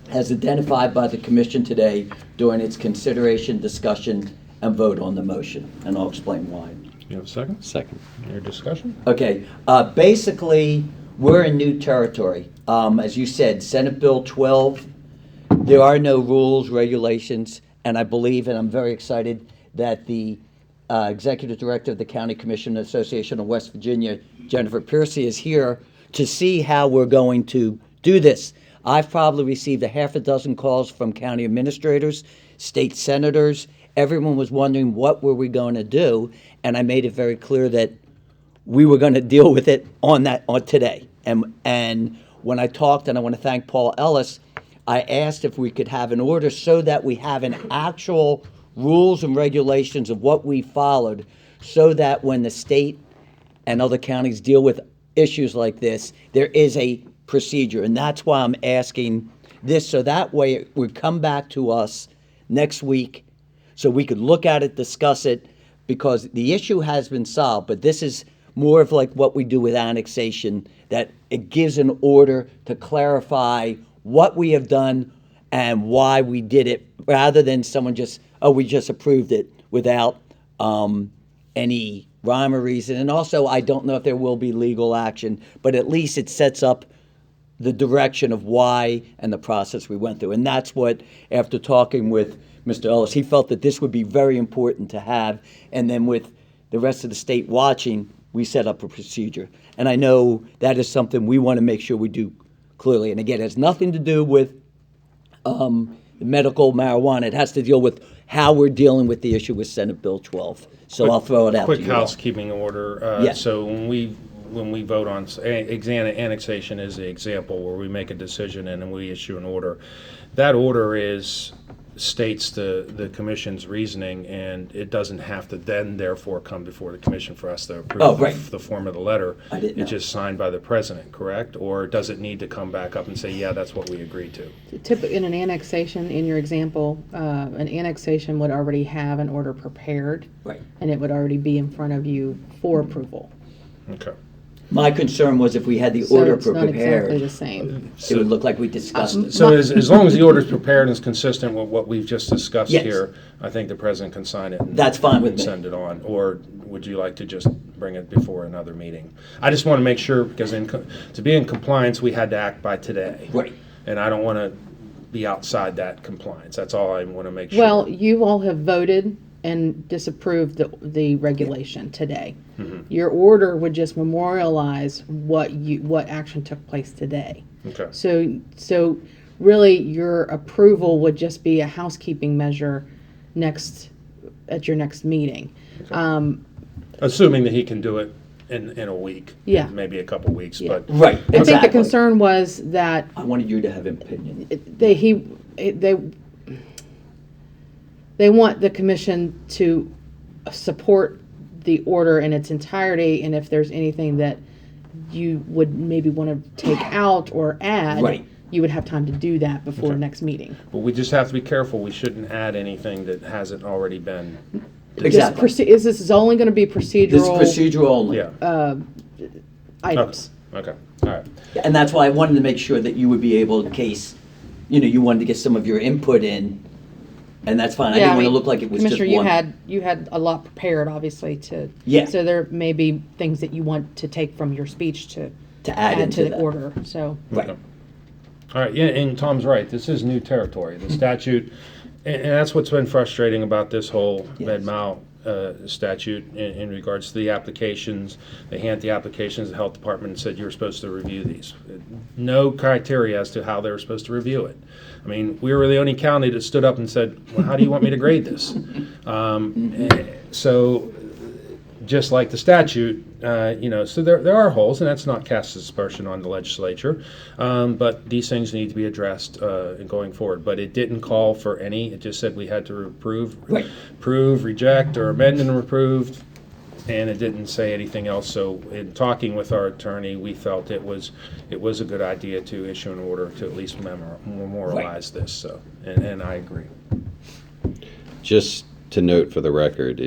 as identified by the commission today during its consideration, discussion, and vote on the motion. And I'll explain why. You have a second? Second. Your discussion? Okay, basically, we're in new territory. As you said, Senate Bill 12, there are no rules, regulations, and I believe, and I'm very excited, that the Executive Director of the County Commission Association of West Virginia, Jennifer Piercy, is here to see how we're going to do this. I've probably received a half a dozen calls from county administrators, state senators. Everyone was wondering what were we going to do, and I made it very clear that we were going to deal with it on today. And when I talked, and I want to thank Paul Ellis, I asked if we could have an order so that we have an actual rules and regulations of what we followed, so that when the state and other counties deal with issues like this, there is a procedure. And that's why I'm asking this, so that way it would come back to us next week so we could look at it, discuss it, because the issue has been solved, but this is more of like what we do with annexation, that it gives an order to clarify what we have done and why we did it, rather than someone just, oh, we just approved it without any rhyme or reason. And also, I don't know if there will be legal action, but at least it sets up the direction of why and the process we went through. And that's what, after talking with Mr. Ellis, he felt that this would be very important to have. And then with the rest of the state watching, we set up a procedure. And I know that is something we want to make sure we do clearly. And again, it has nothing to do with medical marijuana. It has to deal with how we're dealing with the issue with Senate Bill 12. So I'll throw it out to you. Quick housekeeping order. Yes. So when we vote on annexation is the example where we make a decision and then we issue an order. That order states the commission's reasoning, and it doesn't have to then therefore come before the commission for us to approve the form of the letter. I didn't know. It's just signed by the president, correct? Or does it need to come back up and say, yeah, that's what we agreed to? Typically, in an annexation, in your example, an annexation would already have an order prepared. Right. And it would already be in front of you for approval. Okay. My concern was if we had the So order it's not exactly prepared, the same. it would look like we discussed it. So as long as the order's prepared and is consistent with what we've just discussed Yes. here, I think the president can sign it. And That's fine with and me. Send it on. Or would you like to just bring it before another meeting? I just want to make sure, because to be in compliance, we had to act by today. Right. And I don't want to be outside that compliance. That's all I want to make sure. Well, you all have voted and disapproved the regulation today. Your order would just memorialize what action took place today. Okay. So really, your approval would just be a housekeeping measure at your next meeting. Assuming that he can do it in a week. Yeah. Maybe a couple weeks, Yeah. but. Right, I think the exactly. concern was that I wanted you to have an opinion. they want the commission to support the order in its entirety, and if there's anything that you would maybe want to take out or add, Right. you would have time to do that before next meeting. But we just have to be careful. We shouldn't add anything that hasn't already been. Exactly. This is only going to be This is procedural procedural only. Yeah. items. Okay. All right. And that's why I wanted to make sure that you would be able, in case, you wanted to get some of your input in, and that's fine. I didn't want to look like it was just Commissioner, one. you had a lot prepared, obviously, Yeah. so there may be things that you want to take from your speech to add into to the that. order, so. Right. All right, yeah, and Tom's right. This is new territory. The statute, and that's what's been frustrating about this whole Yes. Med-Mal statute in regards to the applications. They hand the applications to the health department and said, you're supposed to review these. No criteria as to how they were supposed to review it. I mean, we were the only county that stood up and said, well, how do you want me to grade this? So just like the statute, so there are holes, and that's not cast aspersion on the legislature, but these things need to be addressed in going forward. But it didn't call for any, it just said we had to approve, reject, or amend and approve, and it didn't say anything else. So in talking with our attorney, we felt it was a good idea to issue an order to at least memorialize this, so, and I agree. Just to note for the record,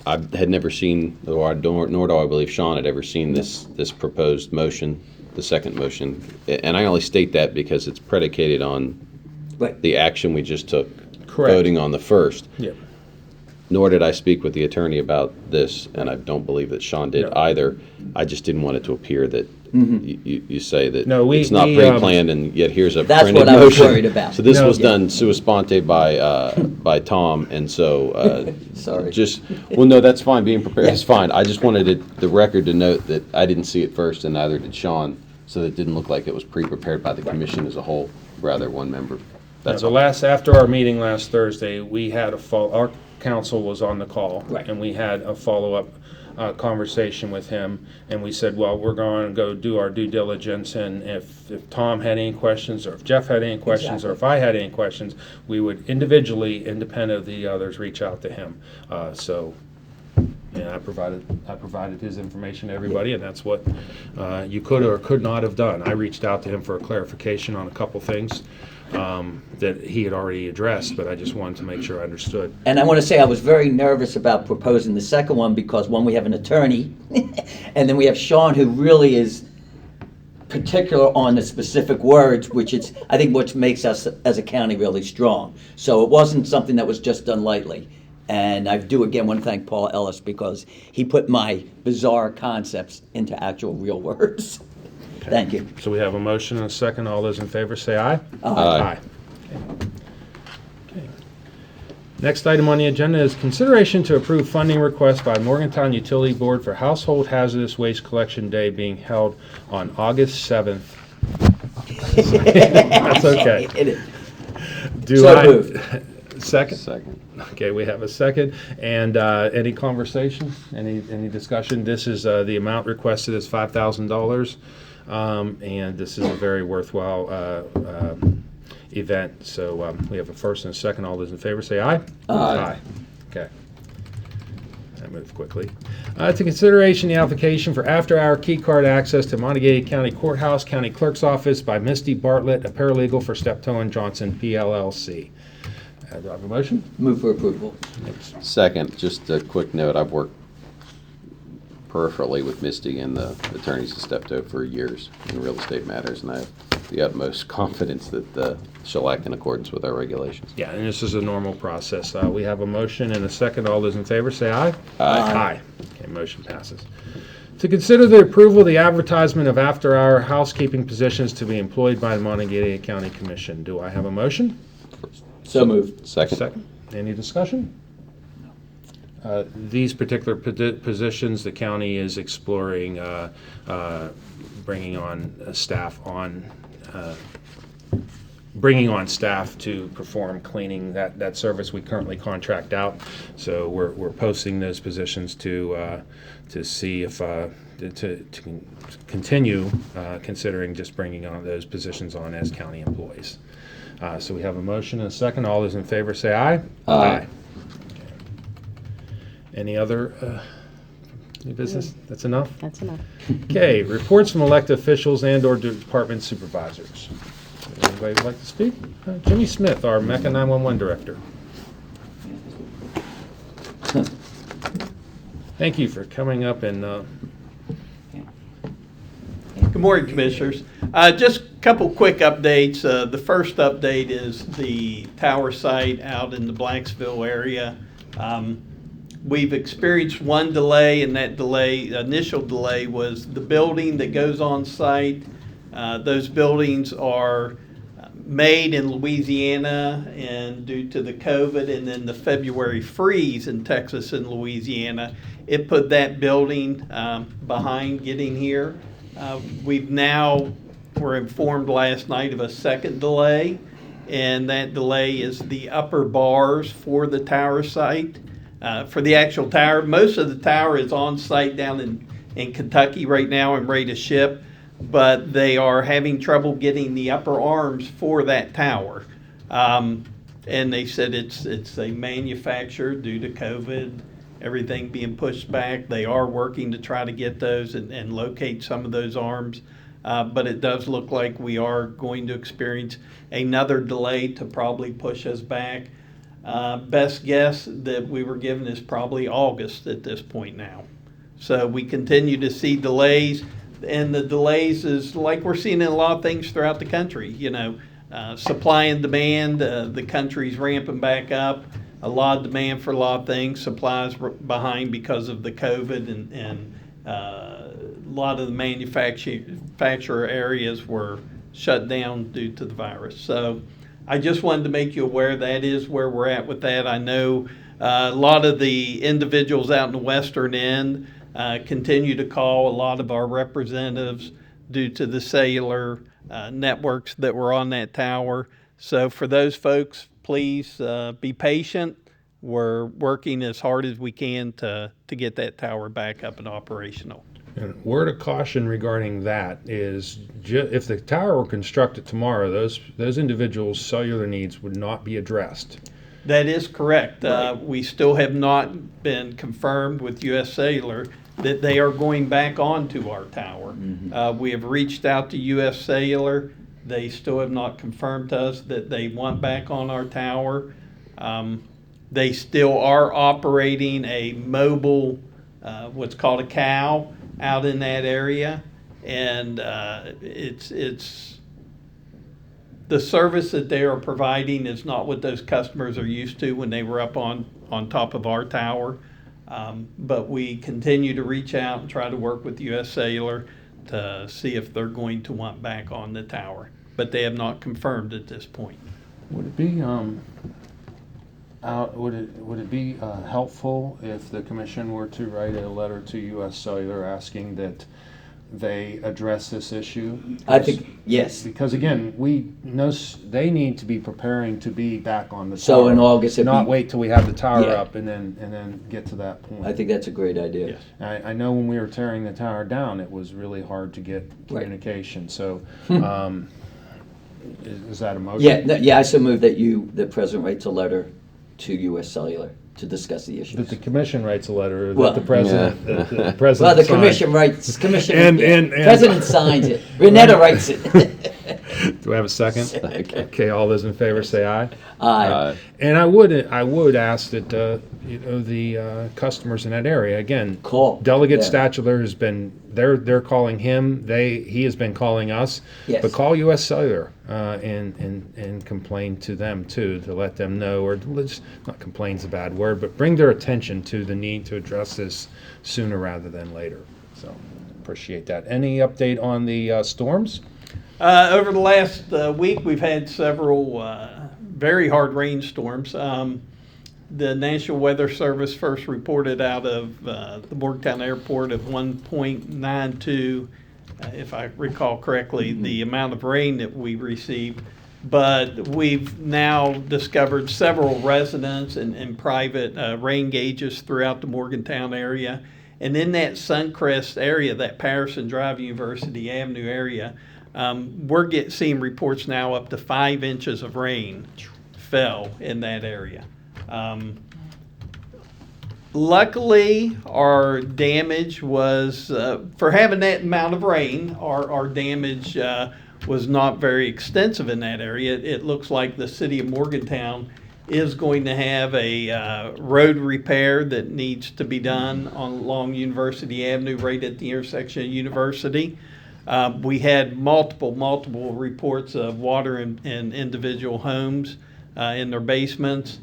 I had never seen, nor do I believe Sean had ever seen this proposed motion, the second motion. And I only state that because it's predicated on Right. the action we just took, Correct. voting on the first. Yeah. nor did I speak with the attorney about this, and I don't believe that Sean did either. I just didn't want it to appear that you say that No, it's not pre-planned, and yet here's a That's printed what I was motion. worried about. So this No. was done sua sponte by Tom, and so Sorry. well, no, that's fine. Being prepared is fine. I just wanted the record to note that I didn't see it first, and neither did Sean, so that it didn't look like it was pre-prepared by the commission as a whole, rather one member. That's all. After our meeting last Thursday, we had our counsel was on the call. Right. And we had a follow-up conversation with him, and we said, well, we're going to go do our due diligence, and if Tom had any questions, or if Jeff had any questions, or if I had any questions, we would individually, independent of the others, reach out to him. I provided his information to everybody, and that's what you could or could not have done. I reached out to him for a clarification on a couple things that he had already addressed, but I just wanted to make sure I understood. And I want to say I was very nervous about proposing the second one because, one, we have an attorney, and then we have Sean, who really is particular on the specific words, which is, I think, what makes us as a county really strong. So it wasn't something that was just done lightly. And I do again want to thank Paul Ellis because he put my bizarre concepts into actual real words. Thank you. So we have a motion and a second. All those in favor say aye. Aye. Okay. Next item on the agenda is consideration to approve funding request by Morgantown Utility Board for Household Hazardous Waste Collection Day being held on August 7th. That's okay. It is. Do moved. Second? Second. Okay, we have a second. And any conversation? Any discussion? This is, the amount requested is $5,000. And this is a very worthwhile event. So we have a first and a second. All those in favor say aye. Aye. Okay. That moved quickly. To consideration the application for after-hour key card access to Monongalia County Courthouse, County Clerk's Office by Misty Bartlett, a paralegal for Steptoe & Johnson, PLLC. Do I have a motion? Move for approval. Second, just a quick note, I've worked peripherally with Misty and the attorneys at Steptoe for years in real estate matters, and I have the utmost confidence that she'll act in accordance with our regulations. Yeah, and this is a normal process. We have a motion and a second. All those in favor say aye. Aye. Okay, motion passes. To consider the approval of the advertisement of after-hour housekeeping positions to be employed by the Monongalia County Commission. Do I have a motion? So moved. Second. Any discussion? These particular positions, the county is exploring bringing on staff to perform cleaning. That service we currently contract out. So we're posting those positions to see if to continue considering just bringing on those positions on as county employees. So we have a motion and a second. All those in favor say aye. Aye. Any other new business? That's enough? That's enough. Okay, reports from elected officials and/or department supervisors. Anybody would like to speak? Jimmy Smith, our MECA 911 director. Thank you for coming up and Good morning, Commissioners. Just a couple quick updates. The first update is the tower site out in the Blanksville area. We've experienced one delay, and that initial delay was the building that goes on site. Those buildings are made in Louisiana, and due to the COVID and then the February freeze in Texas and Louisiana, it put that building behind getting here. We're informed last night of a second delay, and that delay is the upper bars for the tower site. For the actual tower, most of the tower is on site down in Kentucky right now and ready to ship, but they are having trouble getting the upper arms for that tower. And they said it's a manufacturer due to COVID, everything being pushed back. They are working to try to get those and locate some of those arms. But it does look like we are going to experience another delay to probably push us back. Best guess that we were given is probably August at this point now. So we continue to see delays, and the delays is like we're seeing in a lot of things throughout the country. Supply and demand, the country's ramping back up. a lot of demand for a lot of things. Supplies were behind because of the COVID, and a lot of the manufacturer areas were shut down due to the virus. So I just wanted to make you aware that is where we're at with that. I know a lot of the individuals out in the western end continue to call a lot of our representatives due to the cellular networks that were on that tower. So for those folks, please be patient. We're working as hard as we can to get that tower back up and operational. And word of caution regarding that is, if the tower were constructed tomorrow, those individuals' cellular needs would not be addressed. That is correct. We still have not been confirmed with U.S. Cellular that they are going back onto our tower. We have reached out to U.S. Cellular. They still have not confirmed to us that they want back on our tower. They still are operating a mobile, what's called a cow, out in that area, and it's the service that they are providing is not what those customers are used to when they were up on top of our tower. But we continue to reach out and try to work with U.S. Cellular to see if they're going to want back on the tower. But they have not confirmed at this point. Would it be would it be helpful if the commission were to write a letter to U.S. Cellular asking that they address this issue? I think, yes. Because again, we know they need to be preparing to be back on the tower. So in August, not wait till we have the tower Yeah. up and then get to that point. I think that's a great idea. Yes. I know when we were tearing the tower down, it was really hard to get communication. So, is that a motion? Yeah, yeah, I so move that the president writes a letter to U.S. Cellular to discuss the issues. That the commission writes a letter, or Well- that the president, Yeah. the president Well, the signs. commission writes, And- president signs it. Renetta writes it. Do I have a second? Okay. Okay, all those in favor say aye. Aye. And I would ask that the customers in that area again. Call. Delegate Yeah. Statler has been they're calling him. He has been calling us. Yes. But call U.S. Cellular and complain to them too, to let them know, or let's not complain's a bad word, but bring their attention to the need to address this sooner rather than later. So appreciate that. Any update on the storms? Over the last week, we've had several very hard rainstorms. The National Weather Service first reported out of the Morgantown Airport of 1.92, if I recall correctly, the amount of rain that we received. But we've now discovered several residents and private rain gauges throughout the Morgantown area. And in that Suncrest area, that Patterson Drive, University Avenue area, we're seeing reports now up to 5 inches of rain fell in that area. Luckily, our damage was, for having that amount of rain, our damage was not very extensive in that area. It looks like the city of Morgantown is going to have a road repair that needs to be done along University Avenue right at the intersection of University. We had multiple reports of water in individual homes in their basements.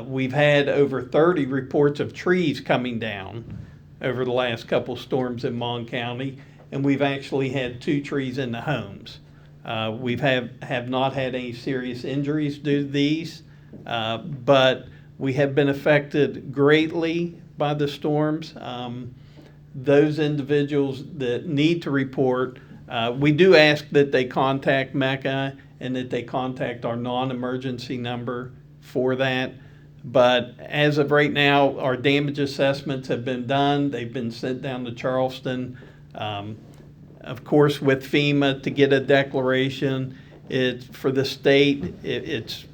We've had over 30 reports of trees coming down over the last couple storms in Mon County, and we've actually had 2 trees in the homes. We have not had any serious injuries due to these, but we have been affected greatly by the storms. Those individuals that need to report, we do ask that they contact MECA and that they contact our non-emergency number for that. But as of right now, our damage assessments have been done. They've been sent down to Charleston. Of course, with FEMA to get a declaration, for the state, it's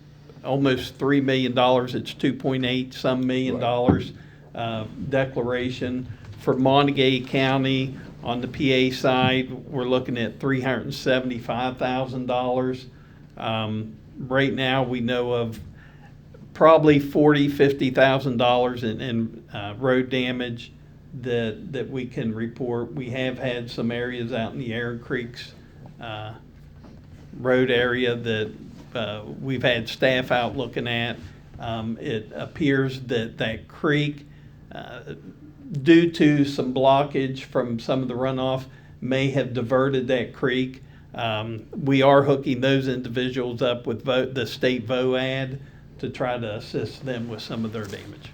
almost $3 million. It's 2.8 some million dollars declaration. For Monongalia County, on the PA side, we're looking at $375,000. Right now, we know of probably $50,000 in road damage that we can report. We have had some areas out in the Aaron Creeks road area that we've had staff out looking at. It appears that that creek, due to some blockage from some of the runoff, may have diverted that creek. We are hooking those individuals up with the state VOAD to try to assist them with some of their damage.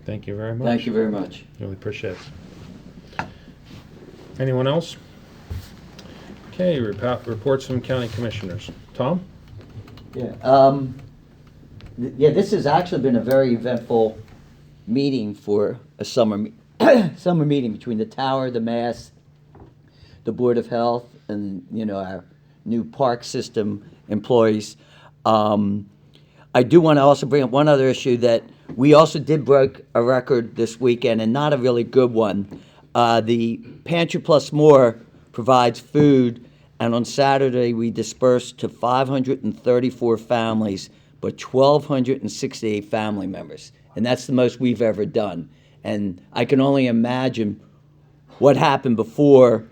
Thank you very much. Thank you very much. Really appreciate it. Anyone else? Okay, reports from county commissioners. Tom? Yeah. This has actually been a very eventful meeting for a summer meeting between the tower, the mass, the Board of Health, and our new park system employees. I do want to also bring up one other issue that we also did break a record this weekend, and not a really good one. The Pantry Plus More provides food, and on Saturday we dispersed to 534 families, but 1,268 family members, and that's the most we've ever done. And I can only imagine what happened before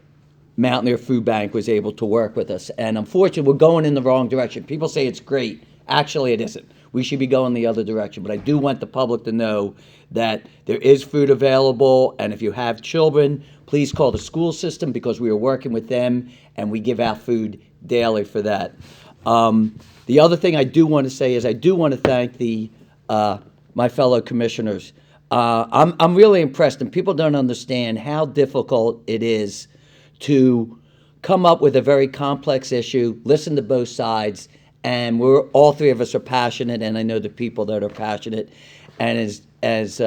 Mountaineer Food Bank was able to work with us. And unfortunately, we're going in the wrong direction. People say it's great. Actually, it isn't. We should be going the other direction. But I do want the public to know that there is food available, and if you have children, please call the school system, because we are working with them, and we give out food daily for that. The other thing I do want to say is I do want to thank my fellow commissioners. I'm really impressed, and people don't understand how difficult it is to come up with a very complex issue, listen to both sides, and all three of us are passionate, and I know the people that are passionate. And as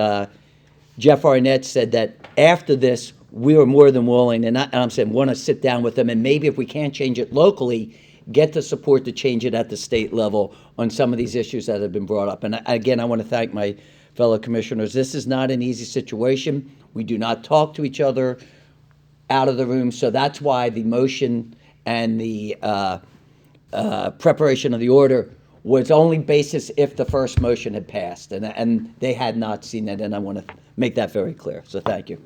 Jeff Arnett said, that after this, we are more than willing, and I'm saying, want to sit down with them, and maybe if we can't change it locally, get the support to change it at the state level on some of these issues that have been brought up. And again, I want to thank my fellow commissioners. This is not an easy situation. We do not talk to each other out of the room, so that's why the motion and the preparation of the order was only basis if the first motion had passed, and they had not seen that, and I want to make that very clear. So thank you.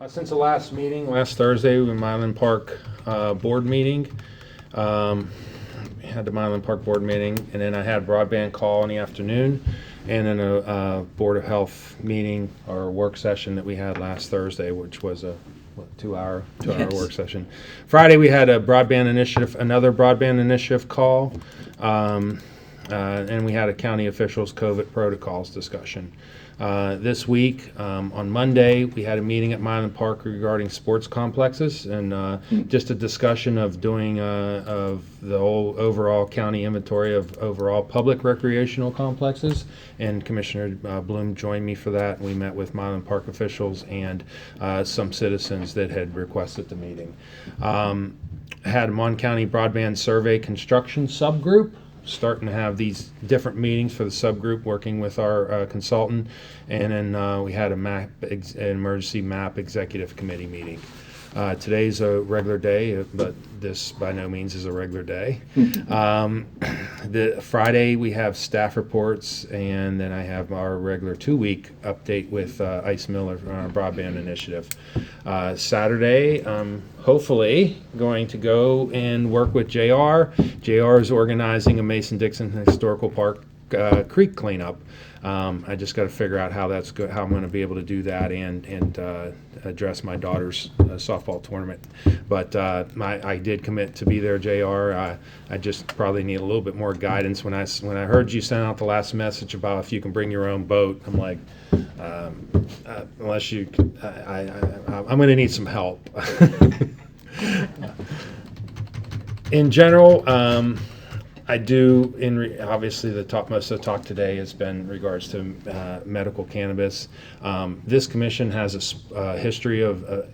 Since the last meeting, last Thursday, we had Milan Park board meeting. We had the Milan Park board meeting, and then I had a broadband call in the afternoon, and then a Board of Health meeting or work session that we had last Thursday, which was a 2-hour Yes. work session. Friday we had another broadband initiative call, and we had a county officials COVID protocols discussion. This week, on Monday, we had a meeting at Milan Park regarding sports complexes, and just a discussion of doing of the whole overall county inventory of overall public recreational complexes. And Commissioner Bloom joined me for that. We met with Milan Park officials and some citizens that had requested the meeting. Had a Mon County Broadband Survey Construction Subgroup, starting to have these different meetings for the subgroup, working with our consultant, and then we had an emergency map executive committee meeting. Today's a regular day, but this by no means is a regular day. The Friday we have staff reports, and then I have our regular 2-week update with Ice Miller on our broadband initiative. Saturday, hopefully going to go and work with JR. JR is organizing a Mason-Dixon Historical Park creek cleanup. I just got to figure out how I'm going to be able to do that and address my daughter's softball tournament. But I did commit to be there, JR. I just probably need a little bit more guidance. When I heard you send out the last message about if you can bring your own boat, I'm like, unless you, I'm going to need some help. In general, I do, obviously most of the talk today has been in regards to medical cannabis. This commission has a history of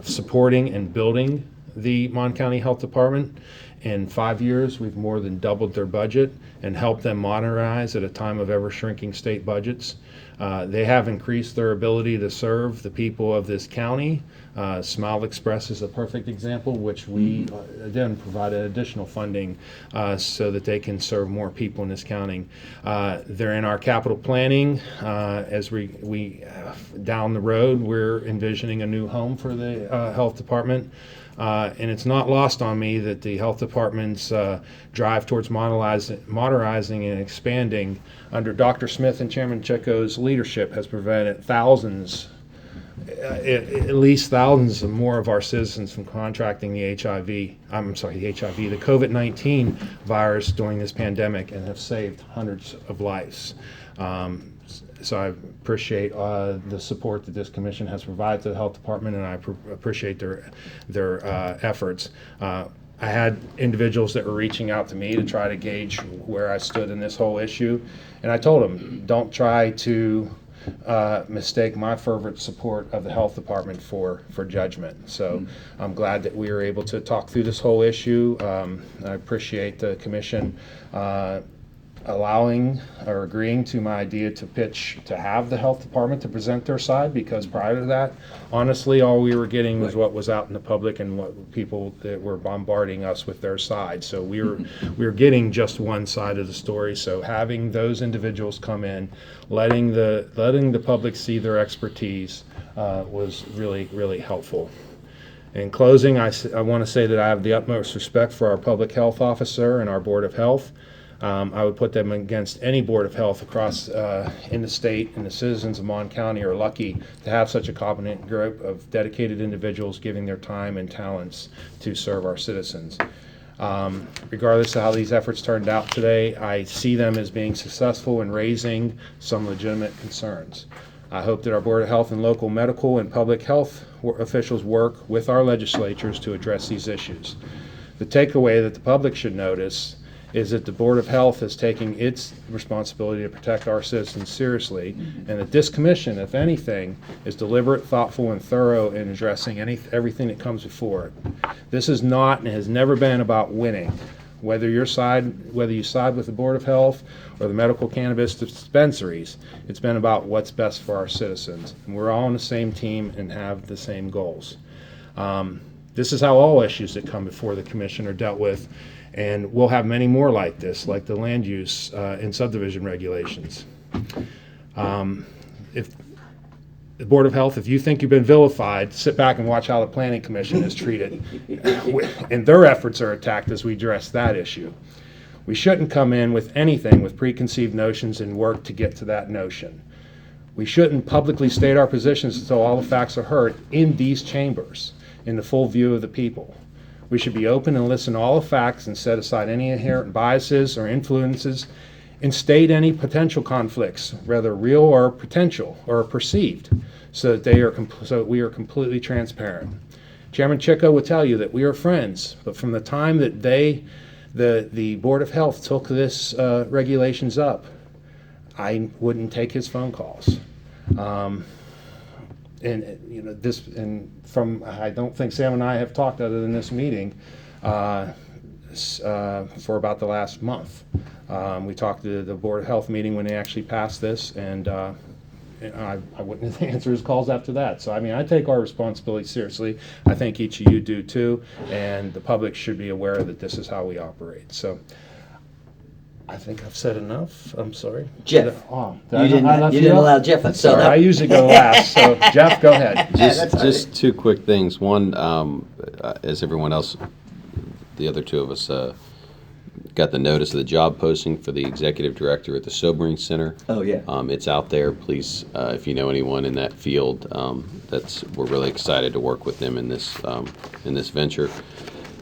supporting and building the Mon County Health Department. In 5 years, we've more than doubled their budget and helped them modernize at a time of ever-shrinking state budgets. They have increased their ability to serve the people of this county. Smile Express is a perfect example, which we then provided additional funding so that they can serve more people in this county. They're in our capital planning. As we down the road, we're envisioning a new home for the health department. And it's not lost on me that the health department's drive towards modernizing and expanding under Dr. Smith and Chairman Chico's leadership has prevented thousands, at least thousands of more of our citizens from contracting the the COVID-19 virus during this pandemic, and have saved hundreds of lives. So I appreciate the support that this commission has provided to the health department, and I appreciate their efforts. I had individuals that were reaching out to me to try to gauge where I stood in this whole issue, and I told them, don't try to mistake my fervent support of the health department for judgment. So I'm glad that we were able to talk through this whole issue. I appreciate the commission allowing or agreeing to my idea to pitch to have the health department to present their side, because prior to that, honestly, all we were getting was what was out in the public and what people that were bombarding us with their side. So we were getting just one side of the story. So having those individuals come in, letting the public see their expertise was really, really helpful. In closing, I want to say that I have the utmost respect for our public health officer and our Board of Health. I would put them against any Board of Health across in the state, and the citizens of Mon County are lucky to have such a competent group of dedicated individuals giving their time and talents to serve our citizens. Regardless of how these efforts turned out today, I see them as being successful in raising some legitimate concerns. I hope that our Board of Health and local medical and public health officials work with our legislatures to address these issues. The takeaway that the public should notice is that the Board of Health is taking its responsibility to protect our citizens seriously, and that this commission, if anything, is deliberate, thoughtful, and thorough in addressing everything that comes before it. This is not and has never been about winning. Whether you side with the Board of Health or the medical cannabis dispensaries, it's been about what's best for our citizens. And we're all on the same team and have the same goals. This is how all issues that come before the commission are dealt with. And we'll have many more like this, like the land use and subdivision regulations. If the Board of Health, if you think you've been vilified, sit back and watch how the Planning Commission is treated. And their efforts are attacked as we address that issue. We shouldn't come in with anything with preconceived notions and work to get to that notion. We shouldn't publicly state our positions until all the facts are heard in these chambers, in the full view of the people. We should be open and listen to all the facts and set aside any inherent biases or influences and state any potential conflicts, whether real or potential or perceived, so that we are completely transparent. Chairman Chico would tell you that we are friends, but from the time that the Board of Health took this regulations up, I wouldn't take his phone calls. I don't think Sam and I have talked other than this meeting for about the last month. We talked to the Board of Health meeting when they actually passed this, and I wouldn't answer his calls after that. So, I take our responsibility seriously. I think each of you do too, and the public should be aware that this is how we operate. So, I think I've said enough. I'm sorry. Jeff, you didn't allow Jeff. Sorry, I usually go last. So Jeff, go ahead. Just two quick things. One, as everyone else, the other two of us got the notice of the job posting for the executive director at the Sobering Center. Oh yeah. It's out there. Please, if you know anyone in that field, we're really excited to work with them in this venture.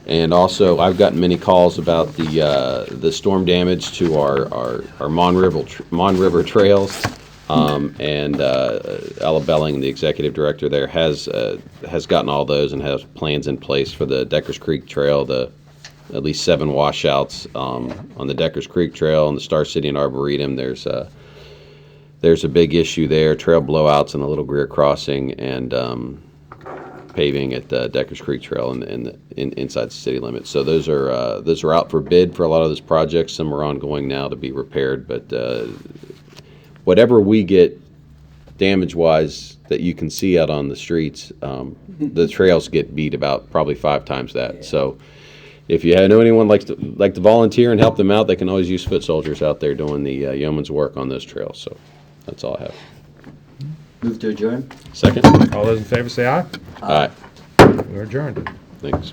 And also, I've gotten many calls about the storm damage to our Mon River trails, and Ella Belling, the executive director there, has gotten all those and has plans in place for the Deckers Creek Trail, at least 7 washouts on the Deckers Creek Trail and the Star City and Arboretum. There's a big issue there, trail blowouts in the Little Greer Crossing, and paving at Deckers Creek Trail inside the city limits. So those are out for bid for a lot of those projects. Some are ongoing now to be repaired, but whatever we get damage-wise that you can see out on the streets, the trails get beat about probably 5 times that. Yeah. So if you know anyone like to volunteer and help them out, they can always use foot soldiers out there doing the yeoman's work on those trails. So that's all I have. Move to adjourn. Second. All those in favor say aye. Aye. We're adjourned. Thanks.